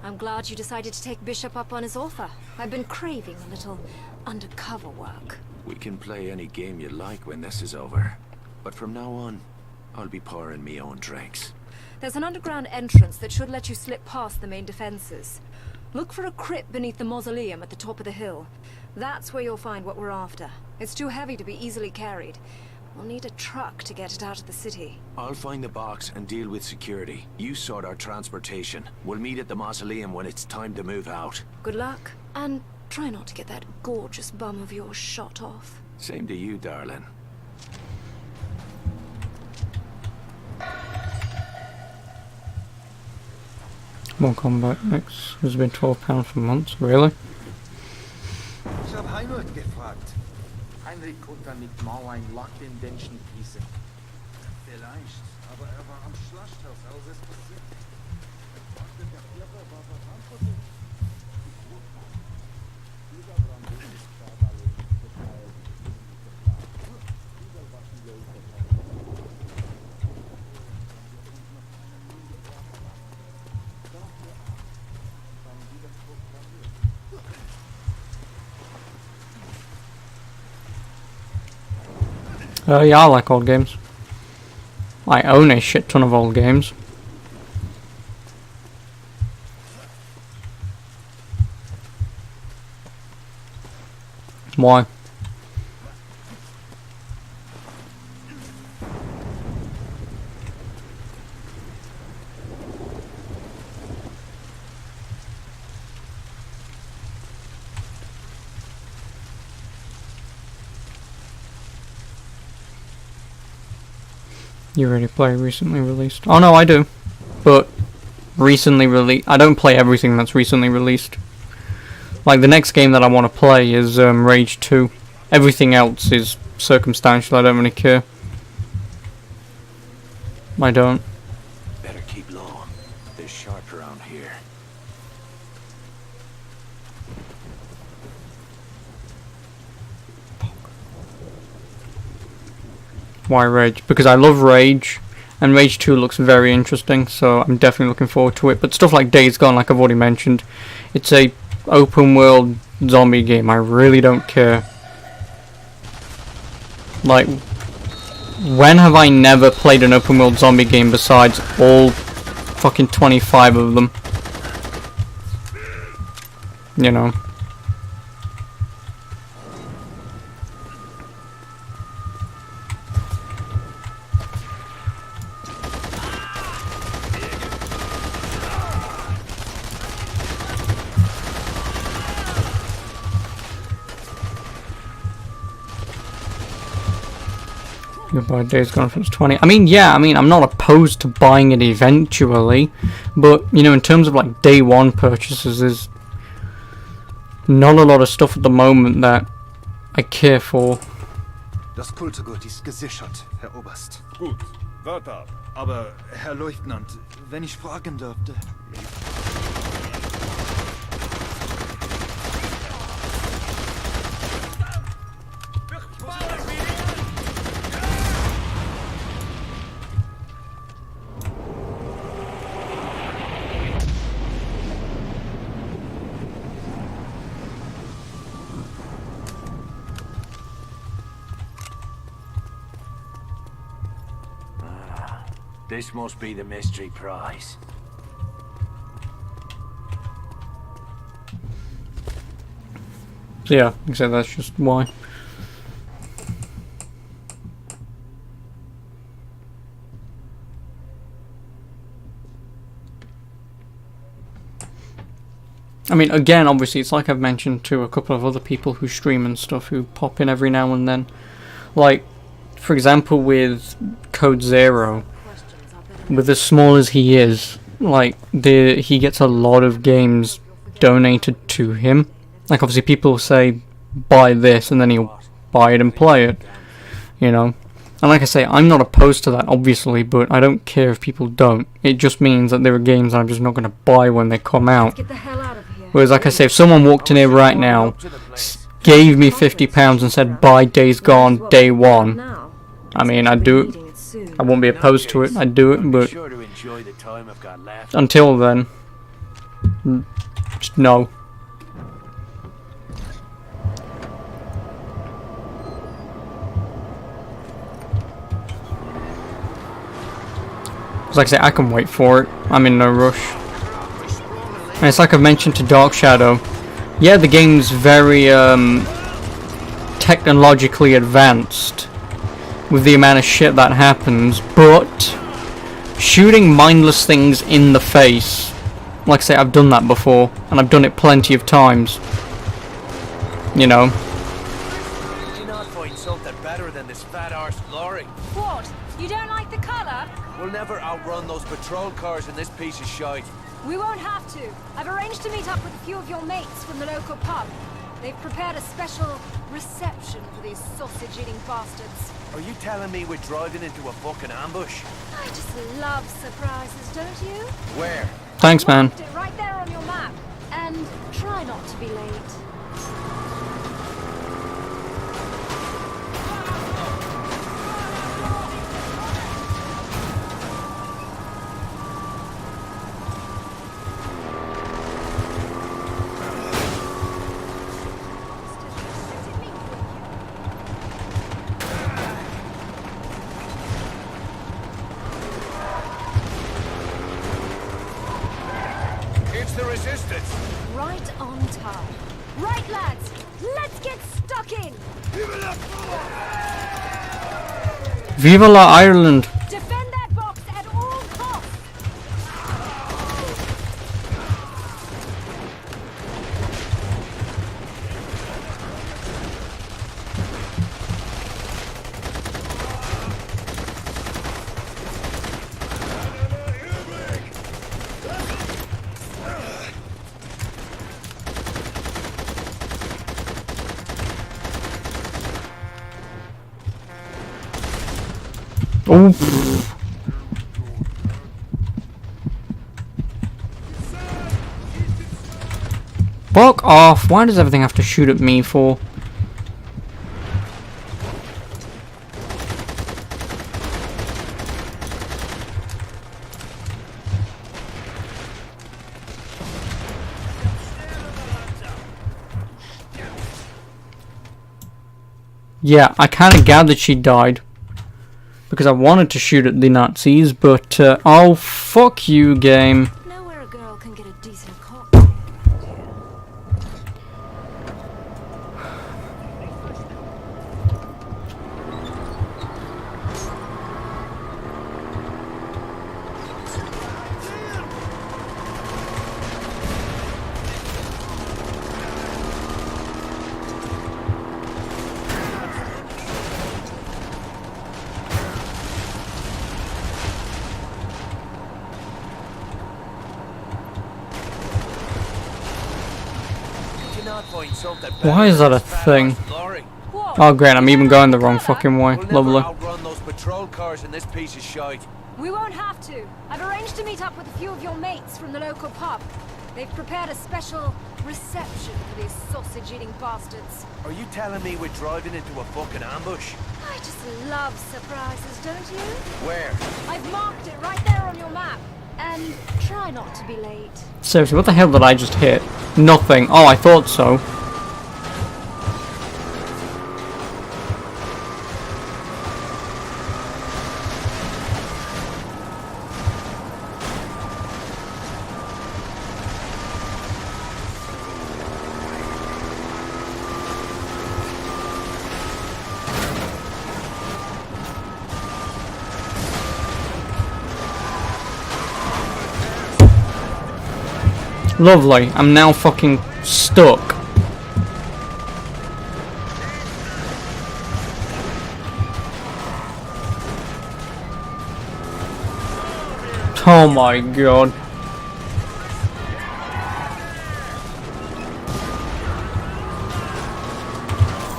I'm glad you decided to take Bishop up on his offer. I've been craving a little undercover work. We can play any game you like when this is over. But from now on, I'll be pouring me own drinks. There's an underground entrance that should let you slip past the main defenses. Look for a crypt beneath the mausoleum at the top of the hill. That's where you'll find what we're after. It's too heavy to be easily carried. We'll need a truck to get it out of the city. I'll find the box and deal with security. You sort our transportation. We'll meet at the mausoleum when it's time to move out. Good luck, and try not to get that gorgeous bum of yours shot off. Same to you, darling. Mortal Kombat X has been £12 for months, really? Ich hab Heinrich gefragt. Heinrich konnte mit Mauern lock den Menschen gießen. Vielleicht, aber war am Schlachthaus, als es passiert. Er fragte, der Vierer war verantwortlich. Yeah, I like old games. I own a shit ton of old games. Why? You already play recently released? Oh no, I do. But recently released. I don't play everything that's recently released. Like the next game that I want to play is Rage 2. Everything else is circumstantial. I don't really care. I don't. Better keep low. They're sharp around here. Why Rage? Because I love Rage, and Rage 2 looks very interesting, so I'm definitely looking forward to it. But stuff like Days Gone, like I've already mentioned, it's a open world zombie game. I really don't care. Like, when have I never played an open world zombie game besides all fucking 25 of them? You know. By Days Gone for 20. I mean, yeah, I'm not opposed to buying it eventually, but you know, in terms of like day one purchases, there's not a lot of stuff at the moment that I care for. Das Kulturgut ist gesichert, Herr Oberst. Gut, warte ab. Aber, Herr Leutnant, wenn ich fragen dürfte... This must be the mystery prize. So yeah, except that's just why. I mean, again, obviously, it's like I've mentioned to a couple of other people who stream and stuff who pop in every now and then. Like, for example, with Code Zero, with as small as he is, like, he gets a lot of games donated to him. Like, obviously, people say, buy this, and then he'll buy it and play it, you know. And like I say, I'm not opposed to that, obviously, but I don't care if people don't. It just means that there are games I'm just not going to buy when they come out. Whereas, like I say, if someone walked in here right now, gave me £50 and said, buy Days Gone day one, I mean, I'd do it. I won't be opposed to it, I'd do it, but until then, just no. Like I say, I can wait for it. I'm in no rush. And it's like I've mentioned to Dark Shadow. Yeah, the game's very technologically advanced with the amount of shit that happens, but shooting mindless things in the face, like I say, I've done that before, and I've done it plenty of times. You know. Do you not find something better than this fat arse lorry? What? You don't like the colour? We'll never outrun those patrol cars in this piece of shite. We won't have to. I've arranged to meet up with a few of your mates from the local pub. They've prepared a special reception for these sausage-eating bastards. Are you telling me we're driving into a fucking ambush? I just love surprises, don't you? Where? Thanks, man. Marked it right there on your map. And try not to be late. the resistance. Right on time. Right, lads. Let's get stuck in. Viva la Ireland! Defend that box at all costs. Oh. Fuck off! Why does everything have to shoot at me for? Yeah, I kinda gathered she died. Because I wanted to shoot at the Nazis, but oh fuck you, game. Know where a girl can get a decent cocktail. Why is that a thing? Oh great, I'm even going the wrong fucking way. Lovely. Outrun those patrol cars in this piece of shite. We won't have to. I've arranged to meet up with a few of your mates from the local pub. They've prepared a special reception for these sausage-eating bastards. Are you telling me we're driving into a fucking ambush? I just love surprises, don't you? Where? I've marked it right there on your map. And try not to be late. Seriously, what the hell did I just hit? Nothing. Oh, I thought so. Lovely. I'm now fucking stuck. Oh my god.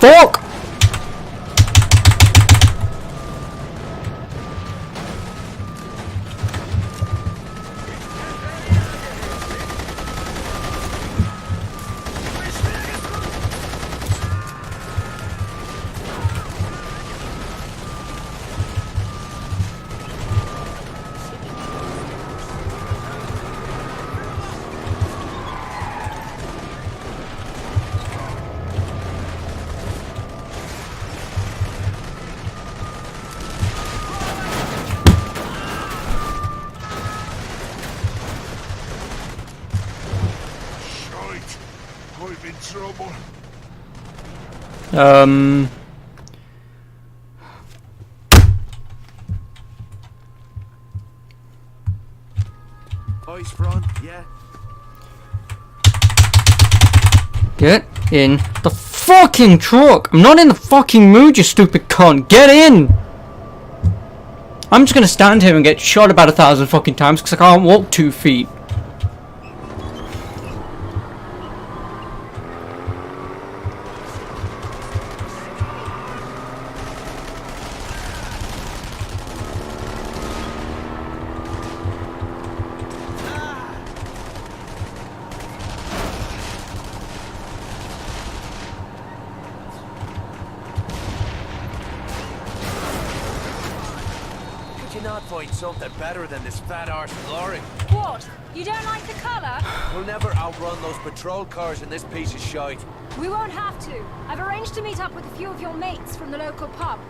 Fuck! Eyes front, yeah. Get in the fucking truck! I'm not in the fucking mood, you stupid cunt! Get in! I'm just gonna stand here and get shot about 1,000 fucking times because I can't walk 2 feet. Find something better than this fat arse lorry. What? You don't like the colour? We'll never outrun those patrol cars in this piece of shite. We won't have to. I've arranged to meet up with a few of your mates from the local pub.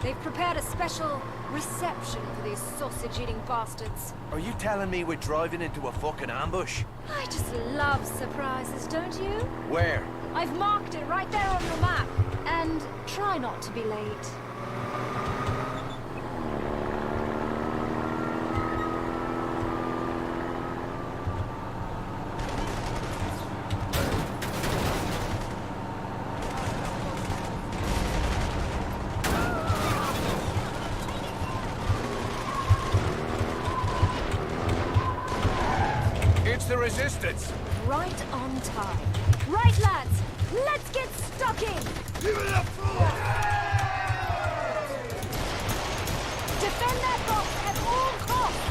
They've prepared a special reception for these sausage-eating bastards. Are you telling me we're driving into a fucking ambush? I just love surprises, don't you? Where? I've marked it right there on your map. And try not to be late. It's the resistance! Right on time. Right, lads! Let's get stuck in! Give it up, fool! Defend that box at all costs!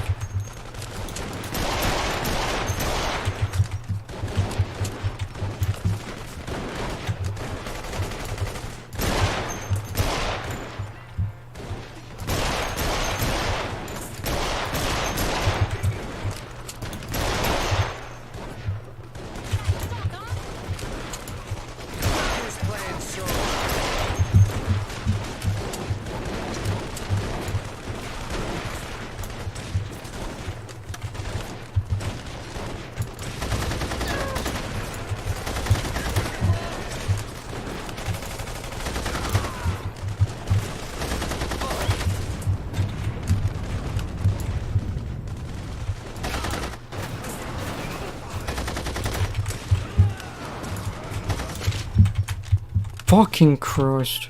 Fucking Christ.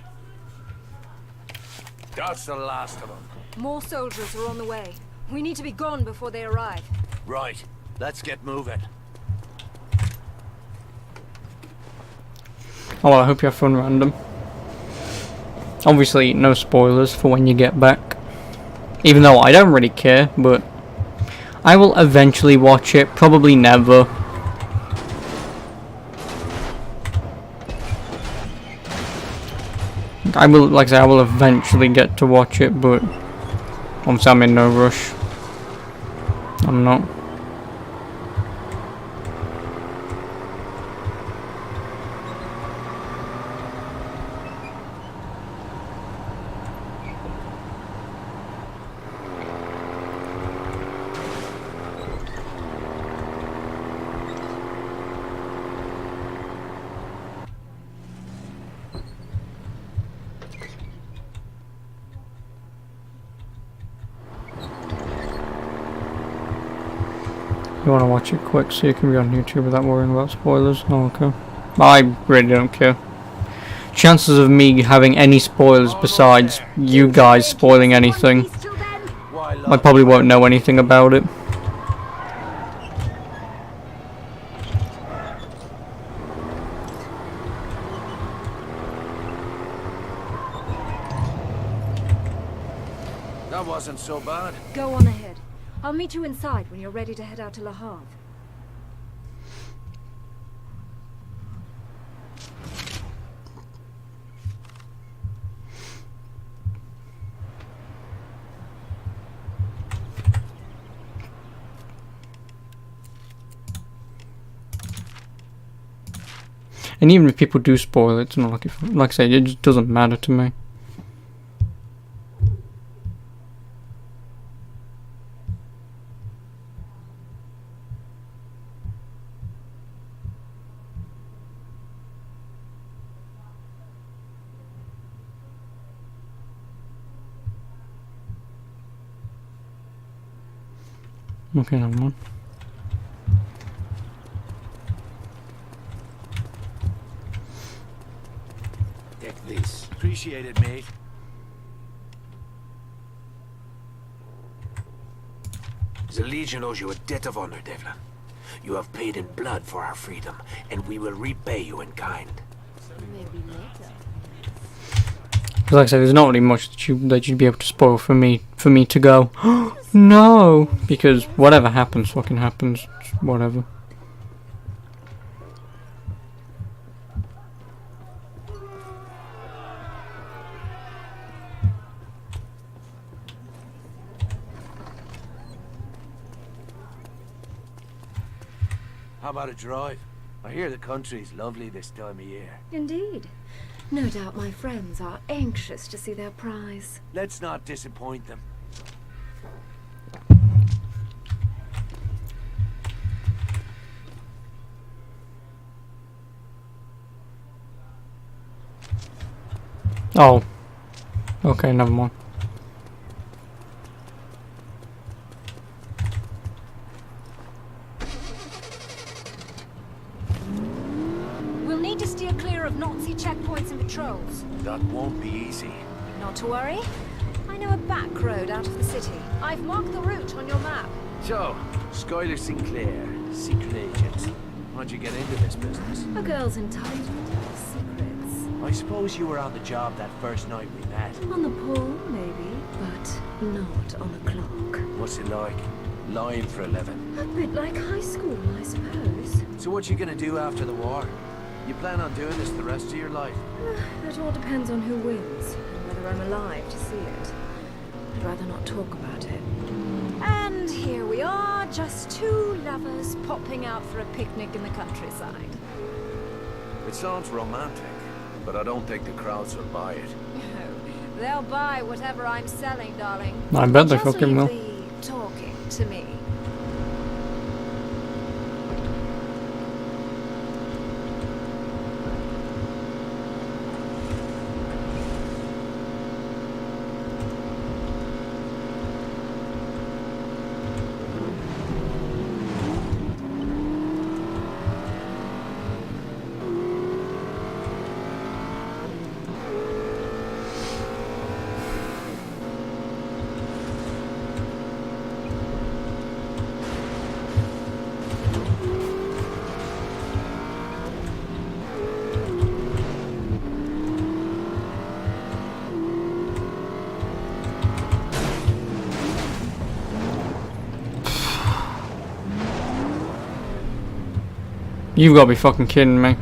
That's the last of them. More soldiers are on the way. We need to be gone before they arrive. Right, let's get moving. Oh well, I hope you have fun, random. Obviously, no spoilers for when you get back. Even though I don't really care, but I will eventually watch it. Probably never. I will, like I say, I will eventually get to watch it, but obviously I'm in no rush. I'm not. You want to watch it quick so you can be on YouTube without worrying about spoilers? Oh, okay. I really don't care. Chances of me having any spoilers besides you guys spoiling anything, I probably won't know anything about it. That wasn't so bad. Go on ahead. I'll meet you inside when you're ready to head out to Le Havre. And even if people do spoil it, it's not like, like I said, it just doesn't matter to me. Okay, never mind. Take this. Appreciate it, mate. The Legion owes you a debt of honor, Devlin. You have paid in blood for our freedom, and we will repay you in kind. Maybe later. Because like I said, there's not really much that you'd be able to spoil for me to go, no, because whatever happens fucking happens, whatever. How about a drive? I hear the country's lovely this time of year. Indeed. No doubt my friends are anxious to see their prize. Let's not disappoint them. Oh. Okay, never mind. We'll need to steer clear of Nazi checkpoints and patrols. That won't be easy. Not to worry. I know a back road out of the city. I've marked the route on your map. So, Skylar Sinclair, secret agent. How'd you get into this business? A girl's entitled to her secrets. I suppose you were on the job that first night we met. On the pole, maybe, but not on the clock. What's it like? Lying for a living? A bit like high school, I suppose. So what you gonna do after the war? You plan on doing this the rest of your life? That all depends on who wins, and whether I'm alive to see it. I'd rather not talk about it. And here we are, just two lovers popping out for a picnic in the countryside. It sounds romantic, but I don't think the crowds will buy it. No, they'll buy whatever I'm selling, darling. I bet they Just fucking will. leave the talking to me. You've got to be fucking kidding me.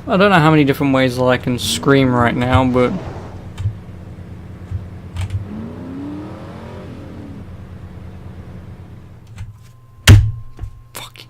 I don't know how many different ways that I can scream right now, but fucking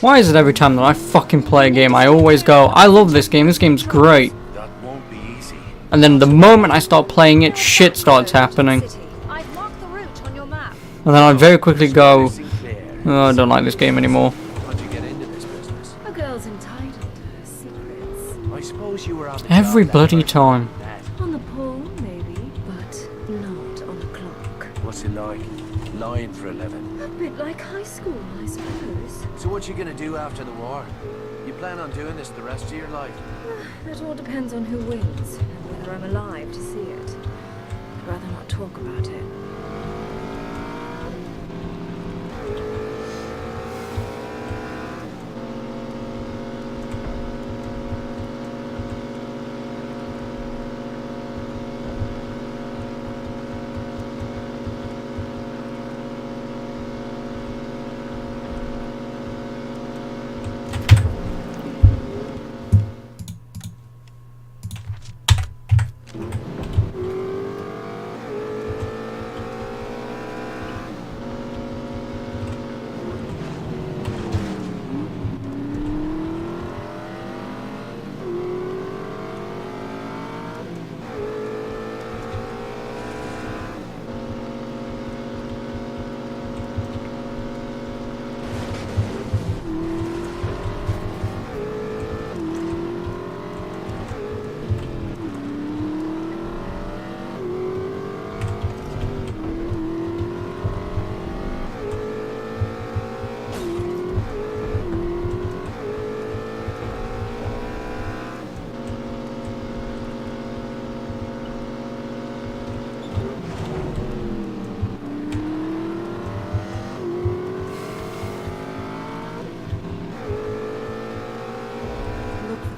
why is it every time that I fucking play a game I always go, I love this game's great. That won't be easy. And then the moment I start playing it, shit starts happening. I've marked the route on your map. And then I very quickly go, oh, I don't like this game anymore. How'd you get into this business? A girl's entitled to her secrets. I suppose you were on the Every job that bloody first time. night we met. On the pole, maybe, but not on the clock. What's it like? Lying for a living? A bit like high school, I suppose. So what you gonna do after the war? You plan on doing this the rest of your life? That all depends on who wins, and whether I'm alive to see it. I'd rather not talk about it.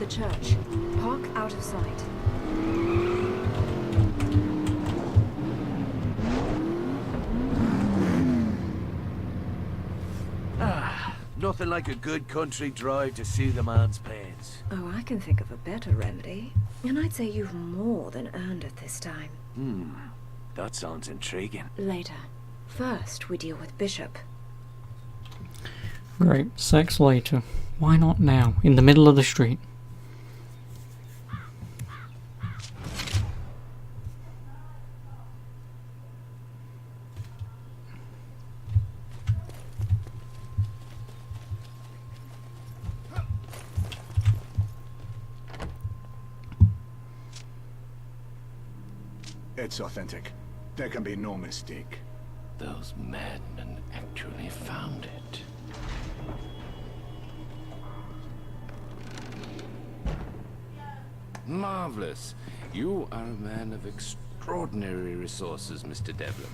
Church. Park out of sight. Nothing like a good country drive to soothe the man's pains. Oh, I can think of a better remedy. And I'd say you've more than earned it this time. That sounds intriguing. Later. First, we deal with Bishop. Great. Sex later. Why not now? In the middle of the street. It's authentic. There can be no mistake. Those madmen actually found it. Marvelous. You are a man of extraordinary resources, Mr. Devlin.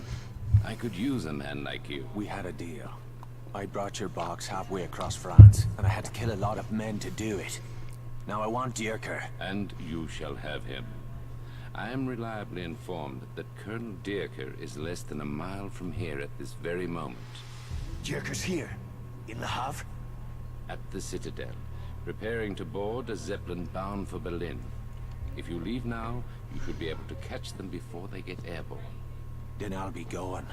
I could use a man like you. We had a deal. I brought your box halfway across France, and I had to kill a lot of men to do it. Now I want Dierker. And you shall have him. I am reliably informed that Colonel Dierker is less than a mile from here at this very moment. Dierker's here? In Le Havre? At the Citadel, preparing to board a Zeppelin bound for Berlin. If you leave now, you should be able to catch them before they get airborne. Then I'll be going.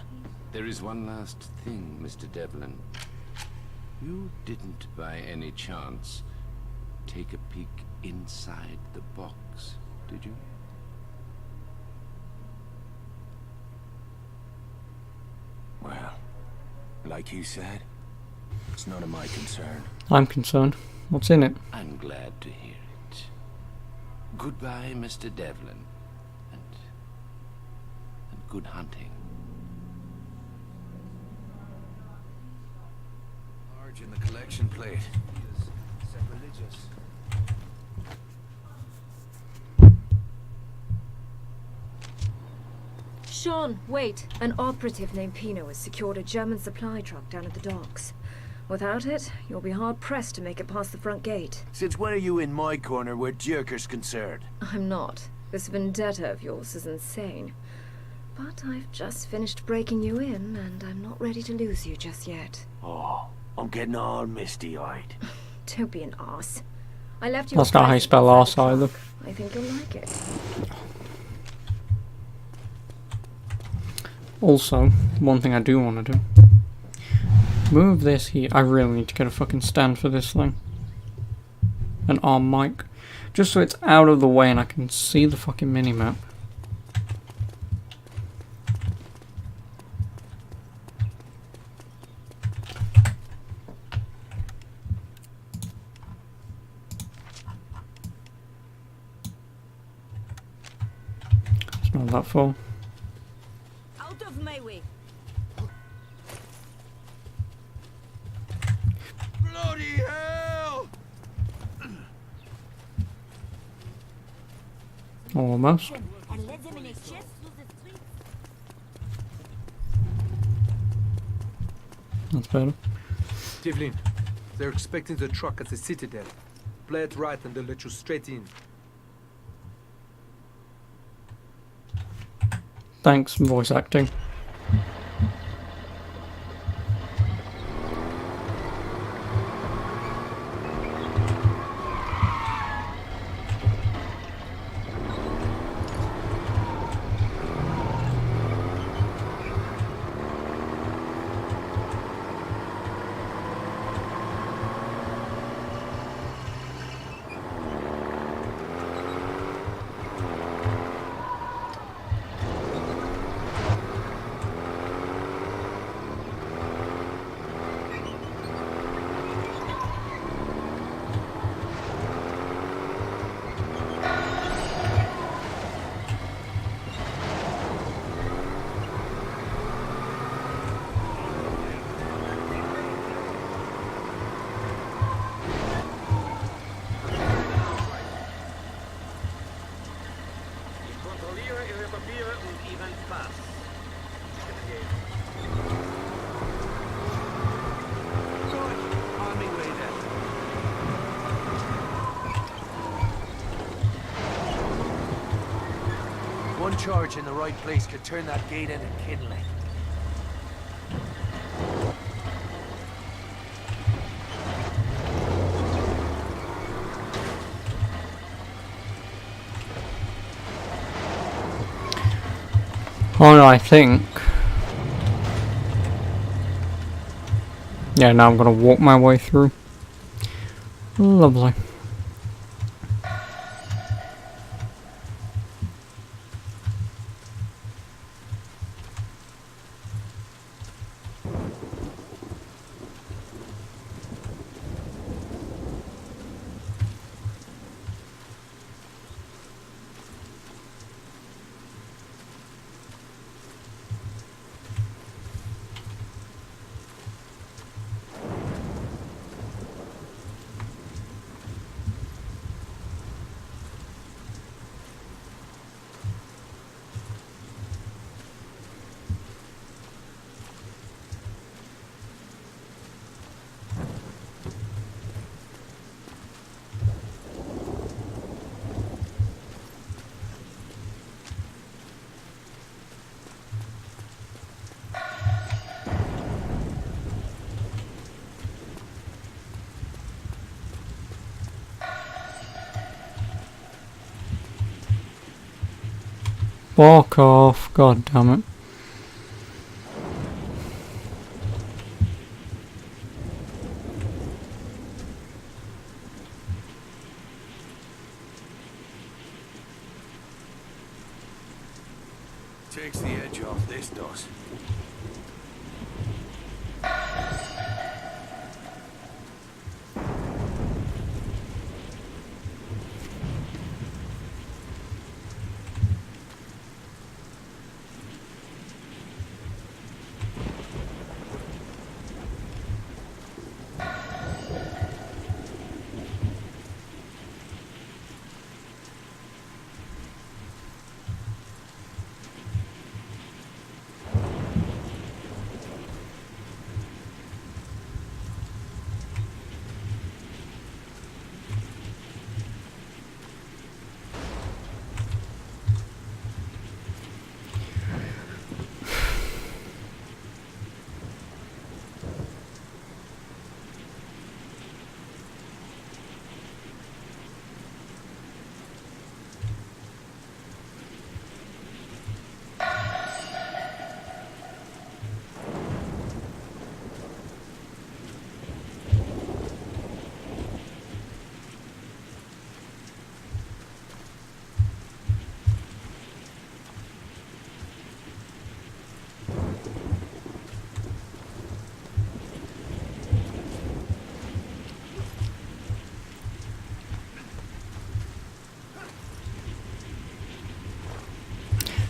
There is one last thing, Mr. Devlin. You didn't, by any chance, take a peek inside the box, did you? Well, like you said, it's none of my concern. I'm concerned. What's in it? I'm glad to hear it. Goodbye, Mr. Devlin. And good hunting. Large in the collection plate. Sacrilegious. Sean, wait. An operative named Pino has secured a German supply truck down at the docks. Without it, you'll be hard-pressed to make it past the front gate. Since when are you in my corner where Dierker's concerned? I'm not. This vendetta of yours is insane. But I've just finished breaking you in, and I'm not ready to lose you just yet. Oh, I'm getting all misty-eyed. Don't be an arse. I left you. That's not how you spell arse either. I think you'll like it. Also, one thing I do want to do. Move this here. I really need to get a fucking stand for this thing. An arm mic. Just so it's out of the way and I can see the fucking minimap. It's not that full. Out of my way. Bloody hell! Almost. And let them in a chest through the streets. That's better. Devlin, they're expecting the truck at the Citadel. Play it right and they'll let you straight in. Thanks, voice acting. One charge in the right place could turn that gate into kindling. Oh no, I think. Yeah, now I'm gonna walk my way through. Lovely. Walk off, god damn it. Takes the edge off, this does.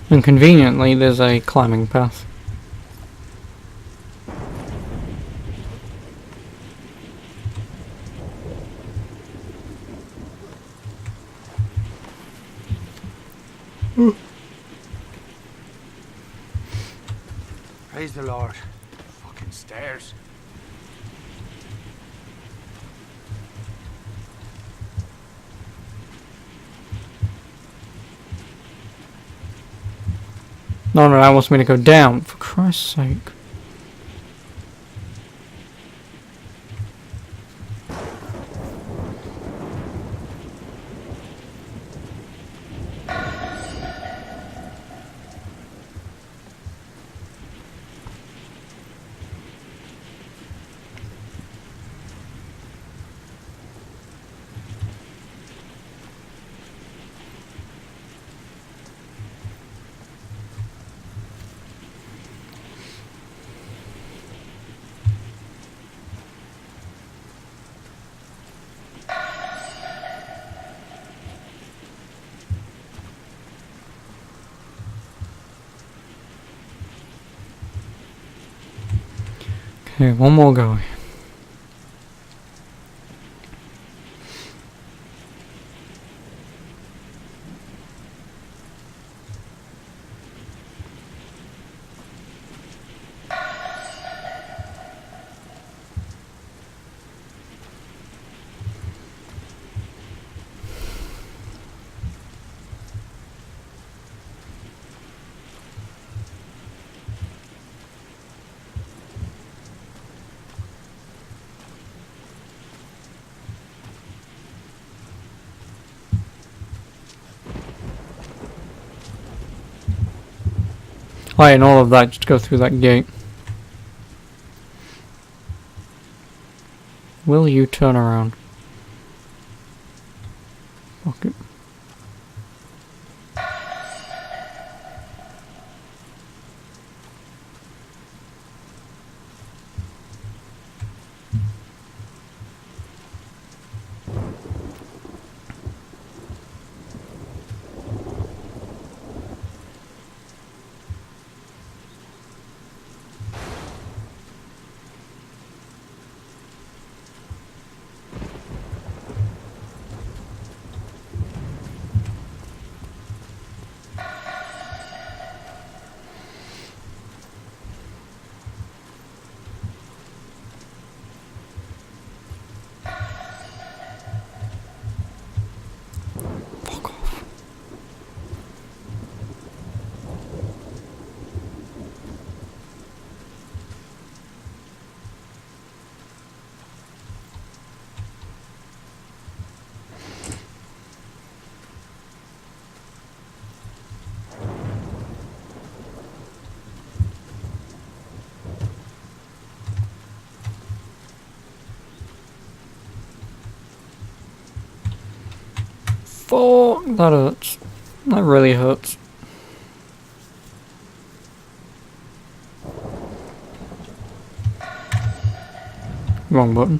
And conveniently, there's a climbing path. Praise the Lord. Fucking stairs. No, no, that wants me to go down, for Christ's sake. Okay, one more go. fighting all of that just to go through that gate. Will you turn around? Fuck it. Fuck, that hurts. That really hurts. Wrong button.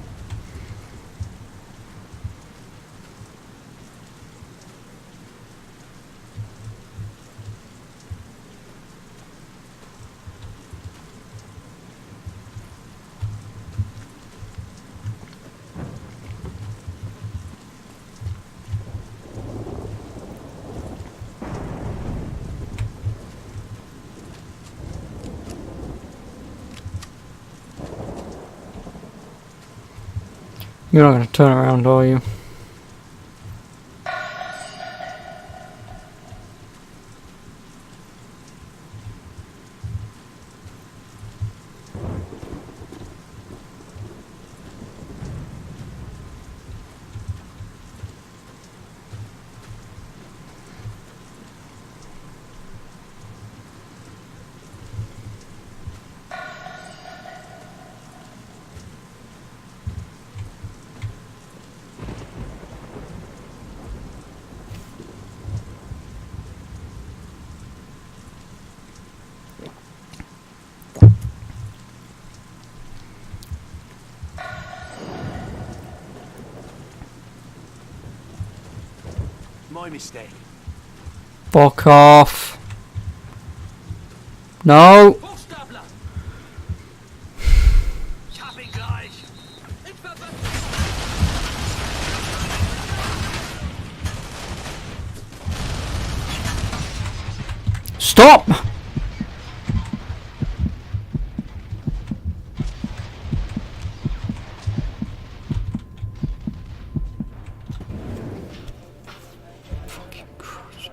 You're not going to turn around, are you? My mistake. Fuck off. No. Stop! Fucking Christ.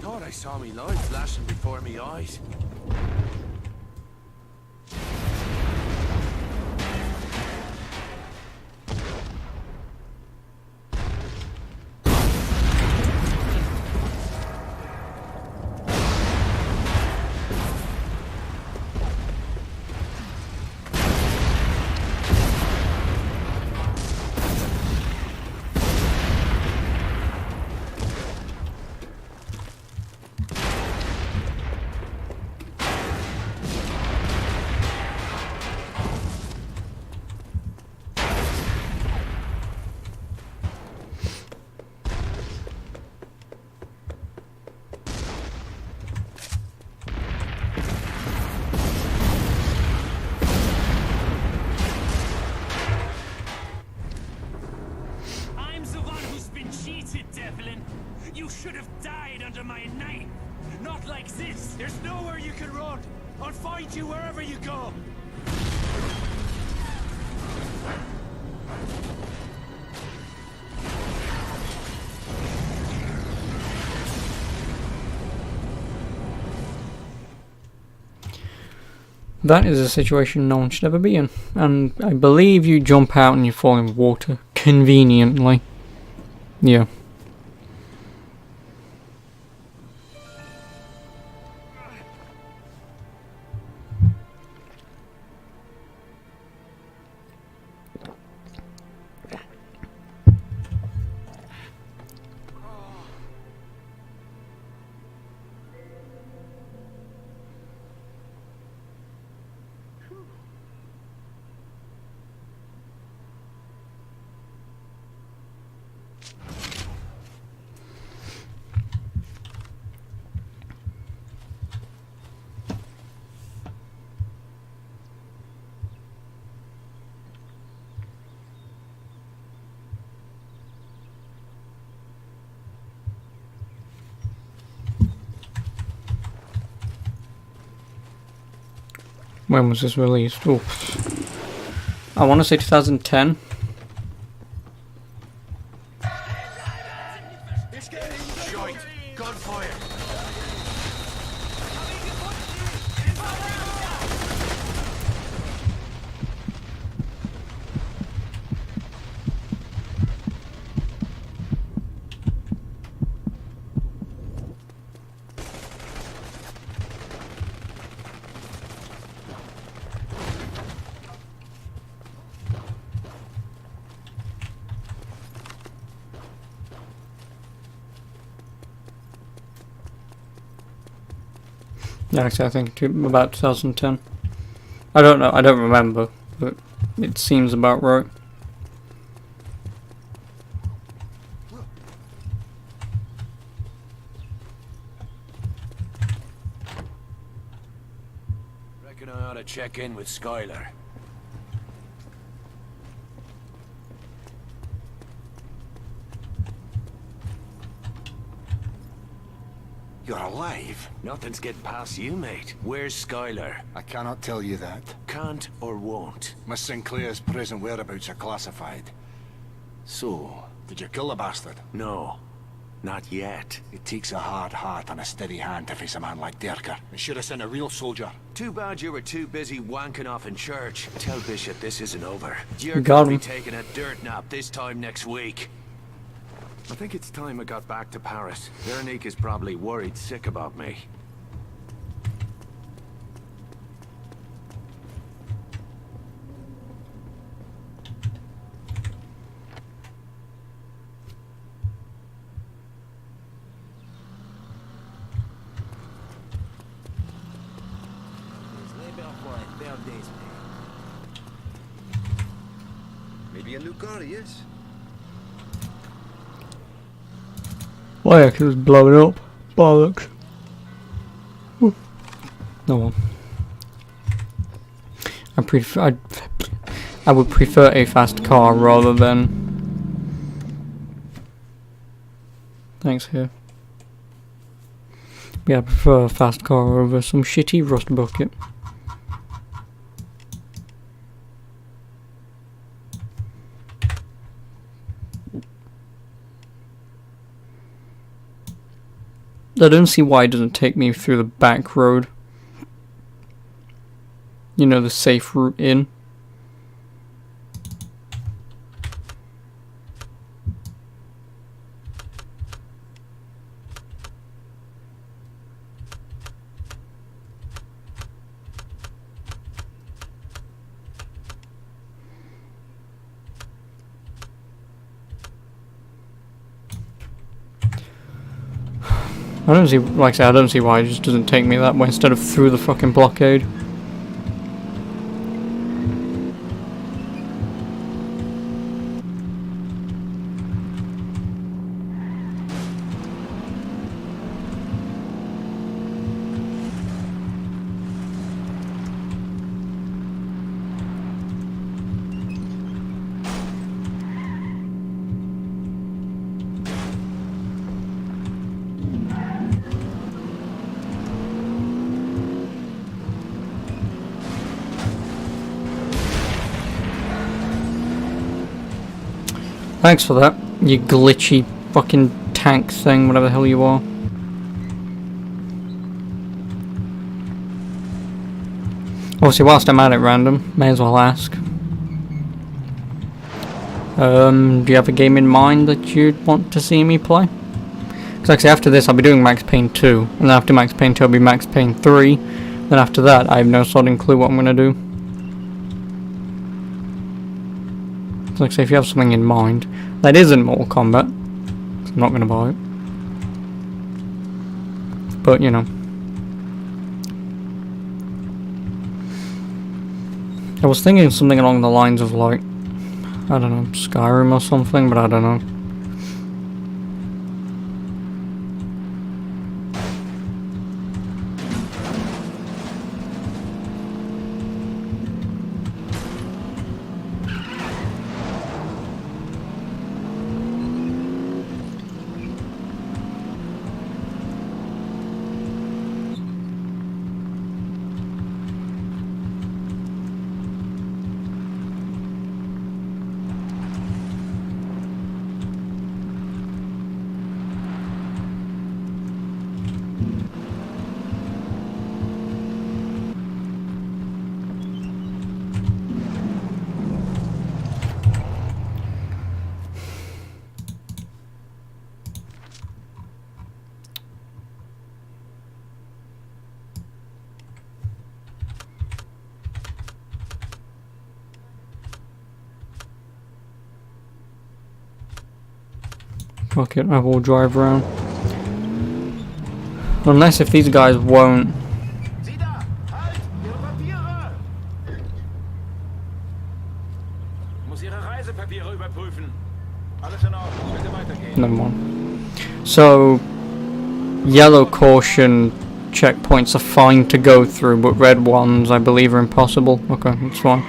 Thought I saw me light flashing before me eyes. it, Devlin. You should have died under my knife. Not like this. There's nowhere you can run. I'll find you wherever you go. That is a situation no one should ever be in. And I believe you jump out and you fall in water. Conveniently. Yeah. When was this released? Oh, I want to say 2010. Yeah, actually, I think about 2010. I don't know, I don't remember, but it seems about right. Reckon I ought to check in with Skylar. You're alive. Nothing's getting past you, mate. Where's Skylar? I cannot tell you that. Can't or won't? Miss Sinclair's present whereabouts are classified. So, Did you kill the bastard? no. Not yet. It takes a hard heart and a steady hand to face a man like Derker. We should have sent a real soldier. Too bad you were too busy wanking off in church. Tell Bishop this isn't over. Got You're gonna be him. taking a dirt nap this time next week. I think it's time I got back to Paris. Veronique is probably worried sick about me. Maybe a new car, yes? Why it was blowing up? Bollocks. Ooh. No one. I would prefer a fast car rather than. Thanks here. Yeah, I prefer a fast car over some shitty rust bucket. I don't see why it doesn't take me through the back road. You know, the safe route in. I don't see, like I said, I don't see why it just doesn't take me that way instead of through the fucking blockade. Thanks for that, you glitchy fucking tank thing, whatever the hell you are. Obviously, whilst I'm at it random, may as well ask. Do you have a game in mind that you'd want to see me play? Because actually after this I'll be doing Max Payne 2, and then after Max Payne 2 I'll be Max Payne 3, then after that I have no sort of clue what I'm going to do. So like I say, if you have something in mind that isn't Mortal Kombat, I'm not going to buy it. But, you know. I was thinking something along the lines of like, I don't know, Skyrim or something, but I don't know. Fuck it, I will drive around. Unless if these guys won't. Never mind. So, yellow caution checkpoints are fine to go through, but red ones I believe are impossible. Okay, that's fine.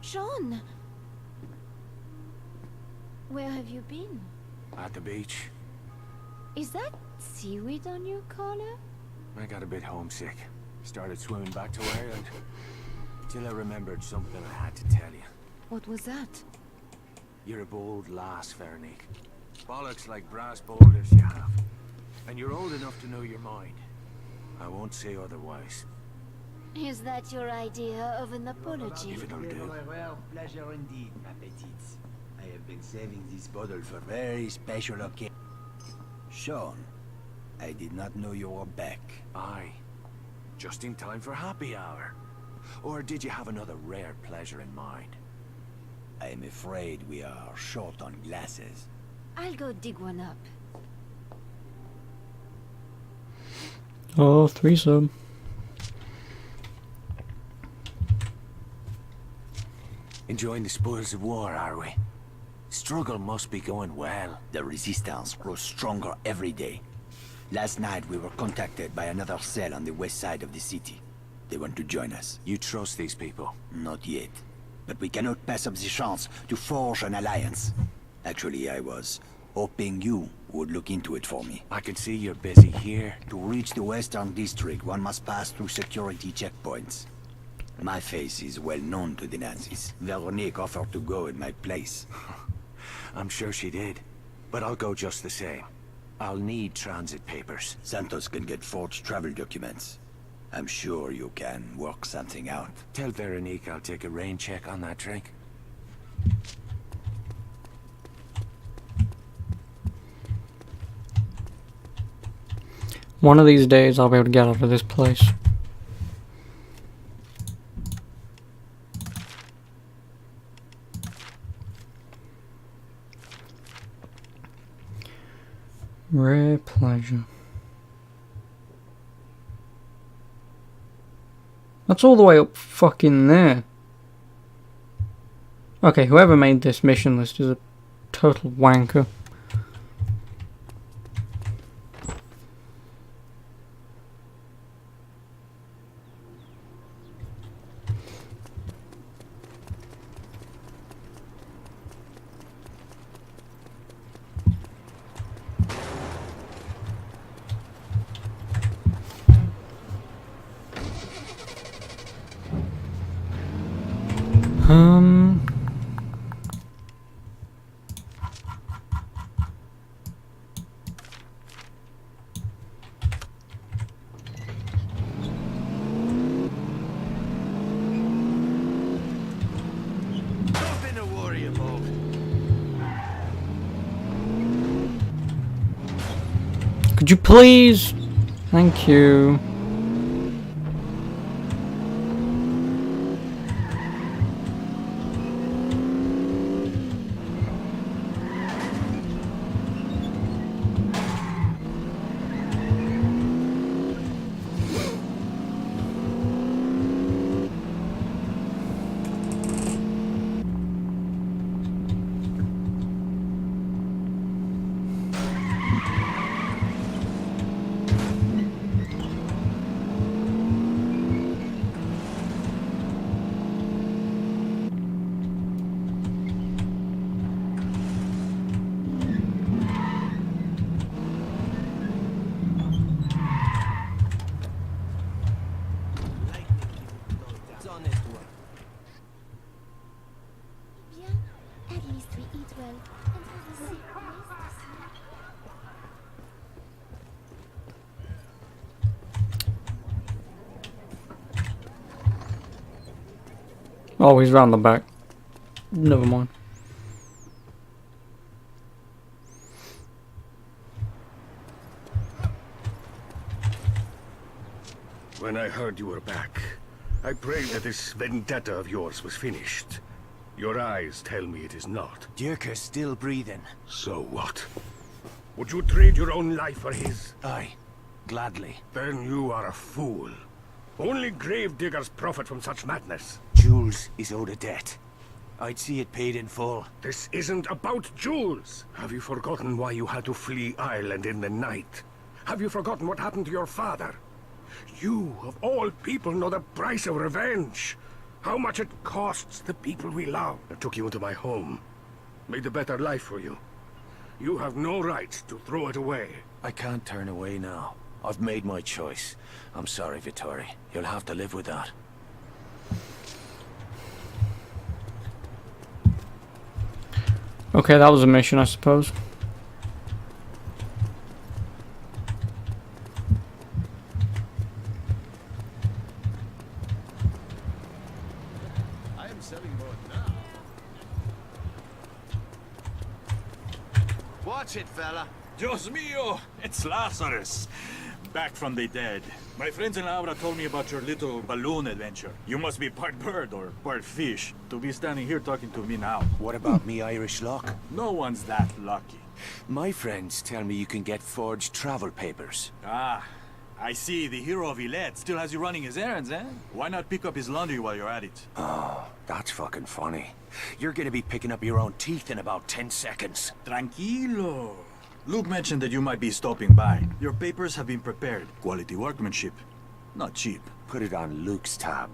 Sean! Where have you been? At the beach. Is that seaweed on your collar? I got a bit homesick. Started swimming back to Ireland. Till I remembered something I had to tell you. What was that? You're a bold lass, Veronique. Bollocks like brass boulders you have. And you're old enough to know your mind. I won't say otherwise. Is that your idea of an apology? If it'll do. Well, pleasure indeed, ma petite. I have been saving this bottle for very special occasion. Sean, I did not know you were back. Aye. Just in time for happy hour. Or did you have another rare pleasure in mind? I am afraid we are short on glasses. I'll go dig one up. Oh, threesome. Enjoying the spoils of war, are we? Struggle must be going well. The resistance grows stronger every day. Last night we were contacted by another cell on the west side of the city. They want to join us. You trust these people? Not yet. But we cannot pass up the chance to forge an alliance. Actually, I was hoping you would look into it for me. I can see you're busy here. To reach the western district, one must pass through security checkpoints. My face is well known to the Nazis. Veronique offered to go in my place. I'm sure she did. But I'll go just the same. I'll need transit papers. Santos can get forged travel documents. I'm sure you can work something out. Tell Veronique I'll take a rain check on that drink. One of these days I'll be able to get out of this place. Rare pleasure. That's all the way up fucking there. Okay, whoever made this mission list is a total wanker. Nothing to worry about. Could you please? Thank you. At least we eat well and have a safe place to sleep. Oh, he's round the back. Never mind. When I heard you were back, I prayed that this vendetta of yours was finished. Your eyes tell me it is not. Dierker's still breathing. So what? Would you trade your own life for his? Aye, gladly. Then you are a fool. Only grave diggers profit from such madness. Jules is owed a debt. I'd see it paid in full. This isn't about Jules. Have you forgotten why you had to flee Ireland in the night? Have you forgotten what happened to your father? You, of all people, know the price of revenge. How much it costs the people we love. I took you into my home. Made a better life for you. You have no right to throw it away. I can't turn away now. I've made my choice. I'm sorry, Vittori. You'll have to live with that. Okay, that was a mission, I suppose. I am selling more now. Watch it, fella. Dios mío! It's Lazarus! Back from the dead. My friends in Laura told me about your little balloon adventure. You must be part bird or part fish to be standing here talking to me now. What about me Irish luck? No one's that lucky. My friends tell me you can get forged travel papers. Ah, I see. The hero of Illet still has you running his errands, eh? Why not pick up his laundry while you're at it? Oh, that's fucking funny. You're gonna be picking up your own teeth in about 10 seconds. Tranquilo. Luke mentioned that you might be stopping by. Your papers have been prepared. Quality workmanship. Not cheap. Put it on Luke's tab.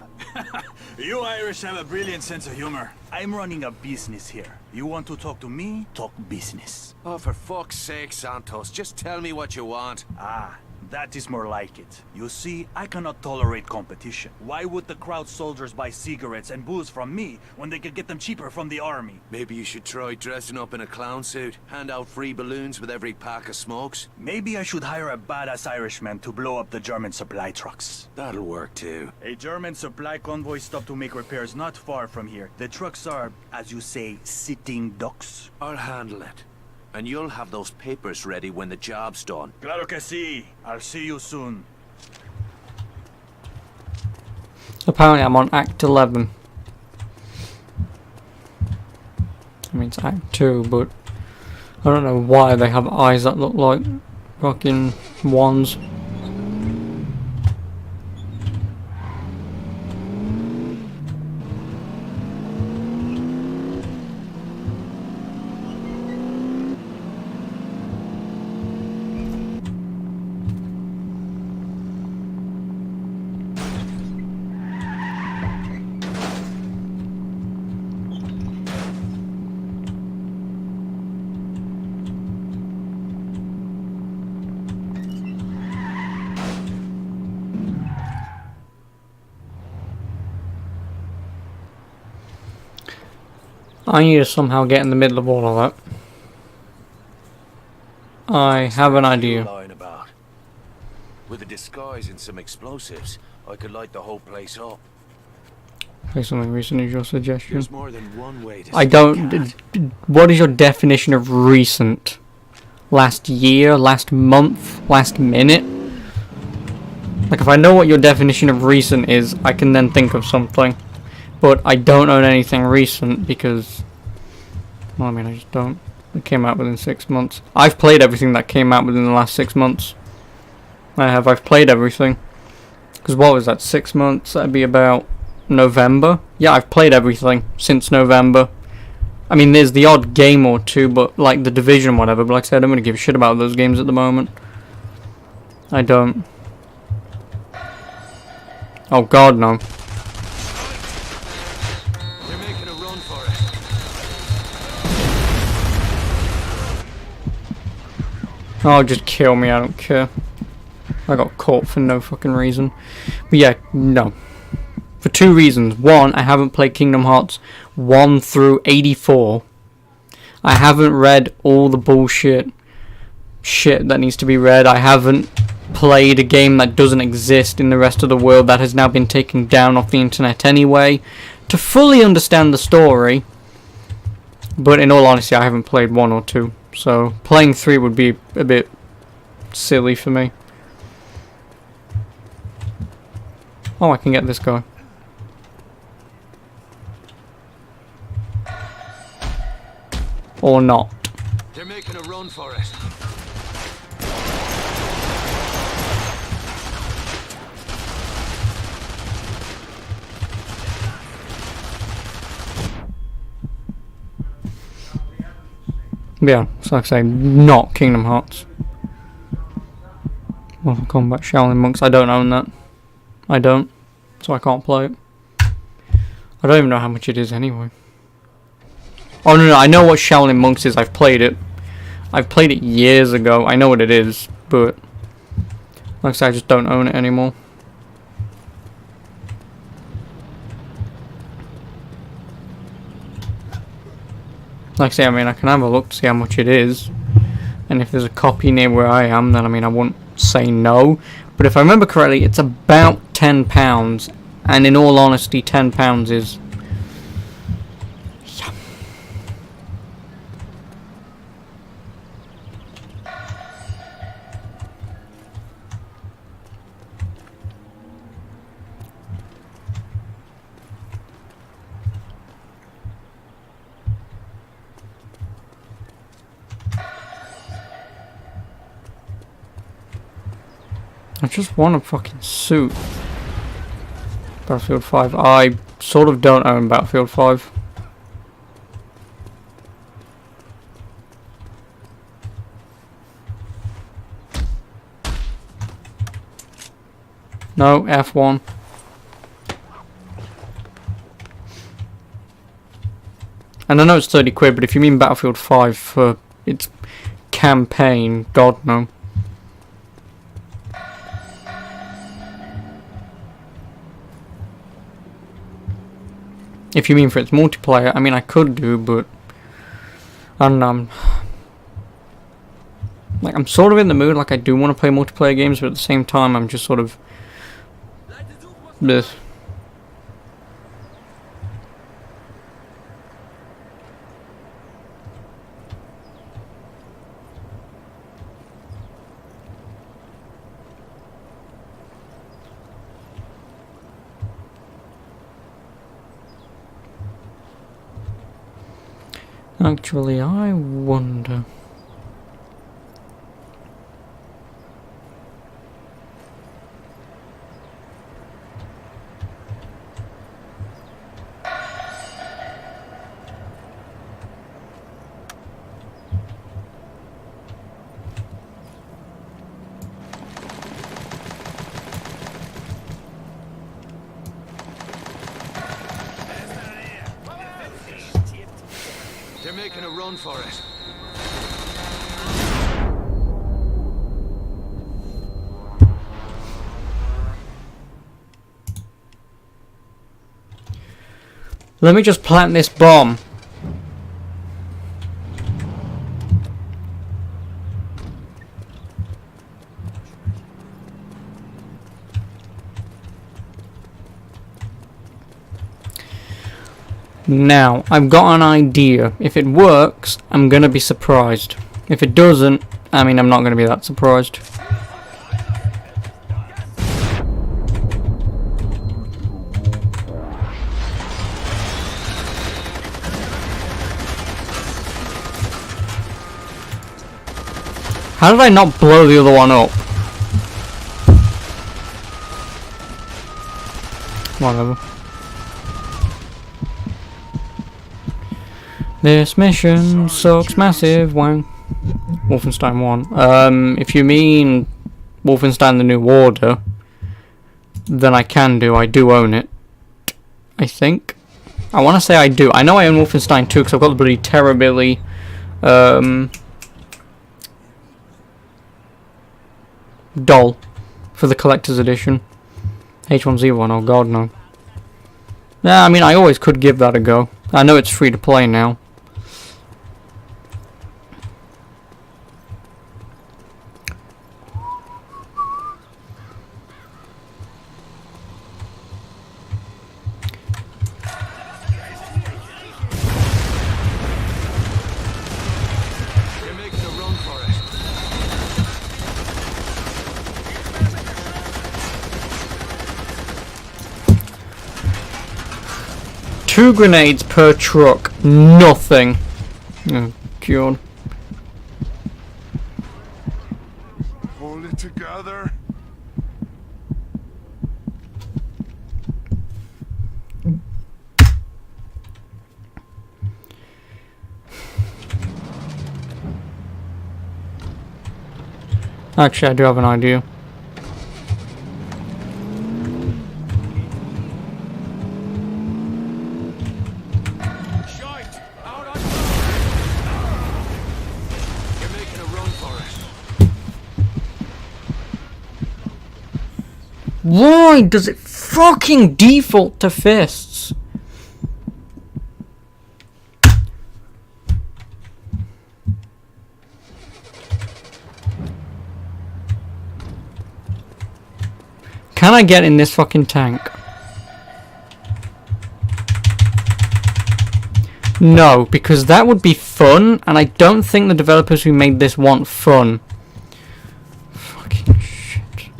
You Irish have a brilliant sense of humor. I'm running a business here. You want to talk to me? Talk business. Oh, for fuck's sake, Santos. Just tell me what you want. Ah, that is more like it. You see, I cannot tolerate competition. Why would the crowd soldiers buy cigarettes and booze from me when they could get them cheaper from the army? Maybe you should try dressing up in a clown suit. Hand out free balloons with every pack of smokes. Maybe I should hire a badass Irishman to blow up the German supply trucks. That'll work too. A German supply convoy stopped to make repairs not far from here. The trucks are, as you say, sitting ducks. I'll handle it. And you'll have those papers ready when the job's done. Claro que sí. I'll see you soon. Apparently I'm on Act 11. I mean, it's Act 2, but I don't know why they have eyes that look like fucking ones. I need to somehow get in the middle of all of that. I have an idea. Lying about. With a disguise and some explosives, I could light the whole place up. Play something recent is your suggestion. There's more than one way to I don't. What is your definition of recent? Last year, last month, last minute? Like, if I know what your definition of recent is, I can then think of something. But I don't own anything recent because, well, I mean, I just don't. It came out within 6 months. I've played everything that came out within the last 6 months. I've played everything. Because what was that, 6 months? That'd be about November? Yeah, I've played everything since November. I mean, there's the odd game or two, but like The Division or whatever, but like I said, I don't really give a shit about those games at the moment. I don't. Oh god, no. Oh, just kill me, I don't care. I got caught for no fucking reason. But yeah, no. For 2 reasons. One, I haven't played Kingdom Hearts 1 through 84. I haven't read all the bullshit shit that needs to be read. I haven't played a game that doesn't exist in the rest of the world that has now been taken down off the internet anyway. To fully understand the story. But in all honesty, I haven't played 1 or 2. So, playing 3 would be a bit silly for me. Oh, I can get this guy. Or not. They're making a run for it. Yeah, so like I say, not Kingdom Hearts. Mortal Kombat Shaolin Monks, I don't own that. I don't, so I can't play it. I don't even know how much it is anyway. Oh no, I know what Shaolin Monks is, I've played it. I've played it years ago, I know what it is, but like I say, I just don't own it anymore. Like I say, I mean, I can have a look to see how much it is. And if there's a copy near where I am, then I mean, I won't say no. But if I remember correctly, it's about £10. And in all honesty, £10 is... yeah. I just want a fucking suit. Battlefield 5. I sort of don't own Battlefield 5. No, F1. And I know it's 30 quid, but if you mean Battlefield 5 for its campaign, God no. If you mean for its multiplayer, I mean I could do, but I don't know. Like, I'm sort of in the mood, like I do want to play multiplayer games, but at the same time I'm just sort of this. Actually, I wonder. making a run for it. Let me just plant this bomb. Now, I've got an idea. If it works, I'm gonna be surprised. If it doesn't, I mean, I'm not gonna be that surprised. How did I not blow the other one up? Whatever. This mission sucks massive wank. Wolfenstein 1. If you mean Wolfenstein the New Order, then I do own it. I think. I want to say I do. I know I own Wolfenstein 2 because I've got the bloody Terrorbilly doll for the collector's edition. H1Z1, oh god no. Yeah, I mean I always could give that a go. I know it's free to play now. Two grenades per truck. Nothing. Oh, God. Hold it together. Actually, I do have an idea. Why does it fucking default to fists? Can I get in this fucking tank? No, because that would be fun, and I don't think the developers who made this want fun. Fucking shit.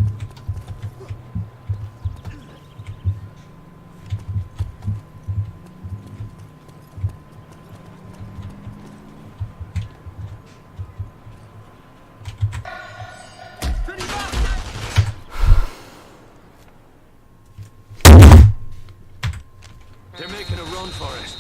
They're making a run for it.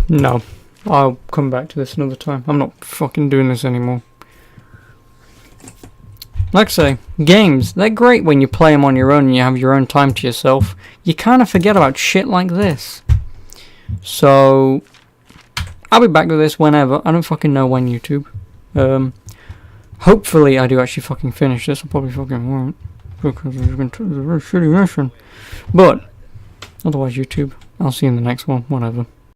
No, I'll come back to this another time. I'm not fucking doing this anymore. Like I say, games, they're great when you play them on your own and you have your own time to yourself. You kind of forget about shit like this. So, I'll be back with this whenever. I don't fucking know when, YouTube. Hopefully I do actually fucking finish this. I probably fucking won't, because it's a very shitty mission. But, otherwise YouTube, I'll see you in the next one, whatever.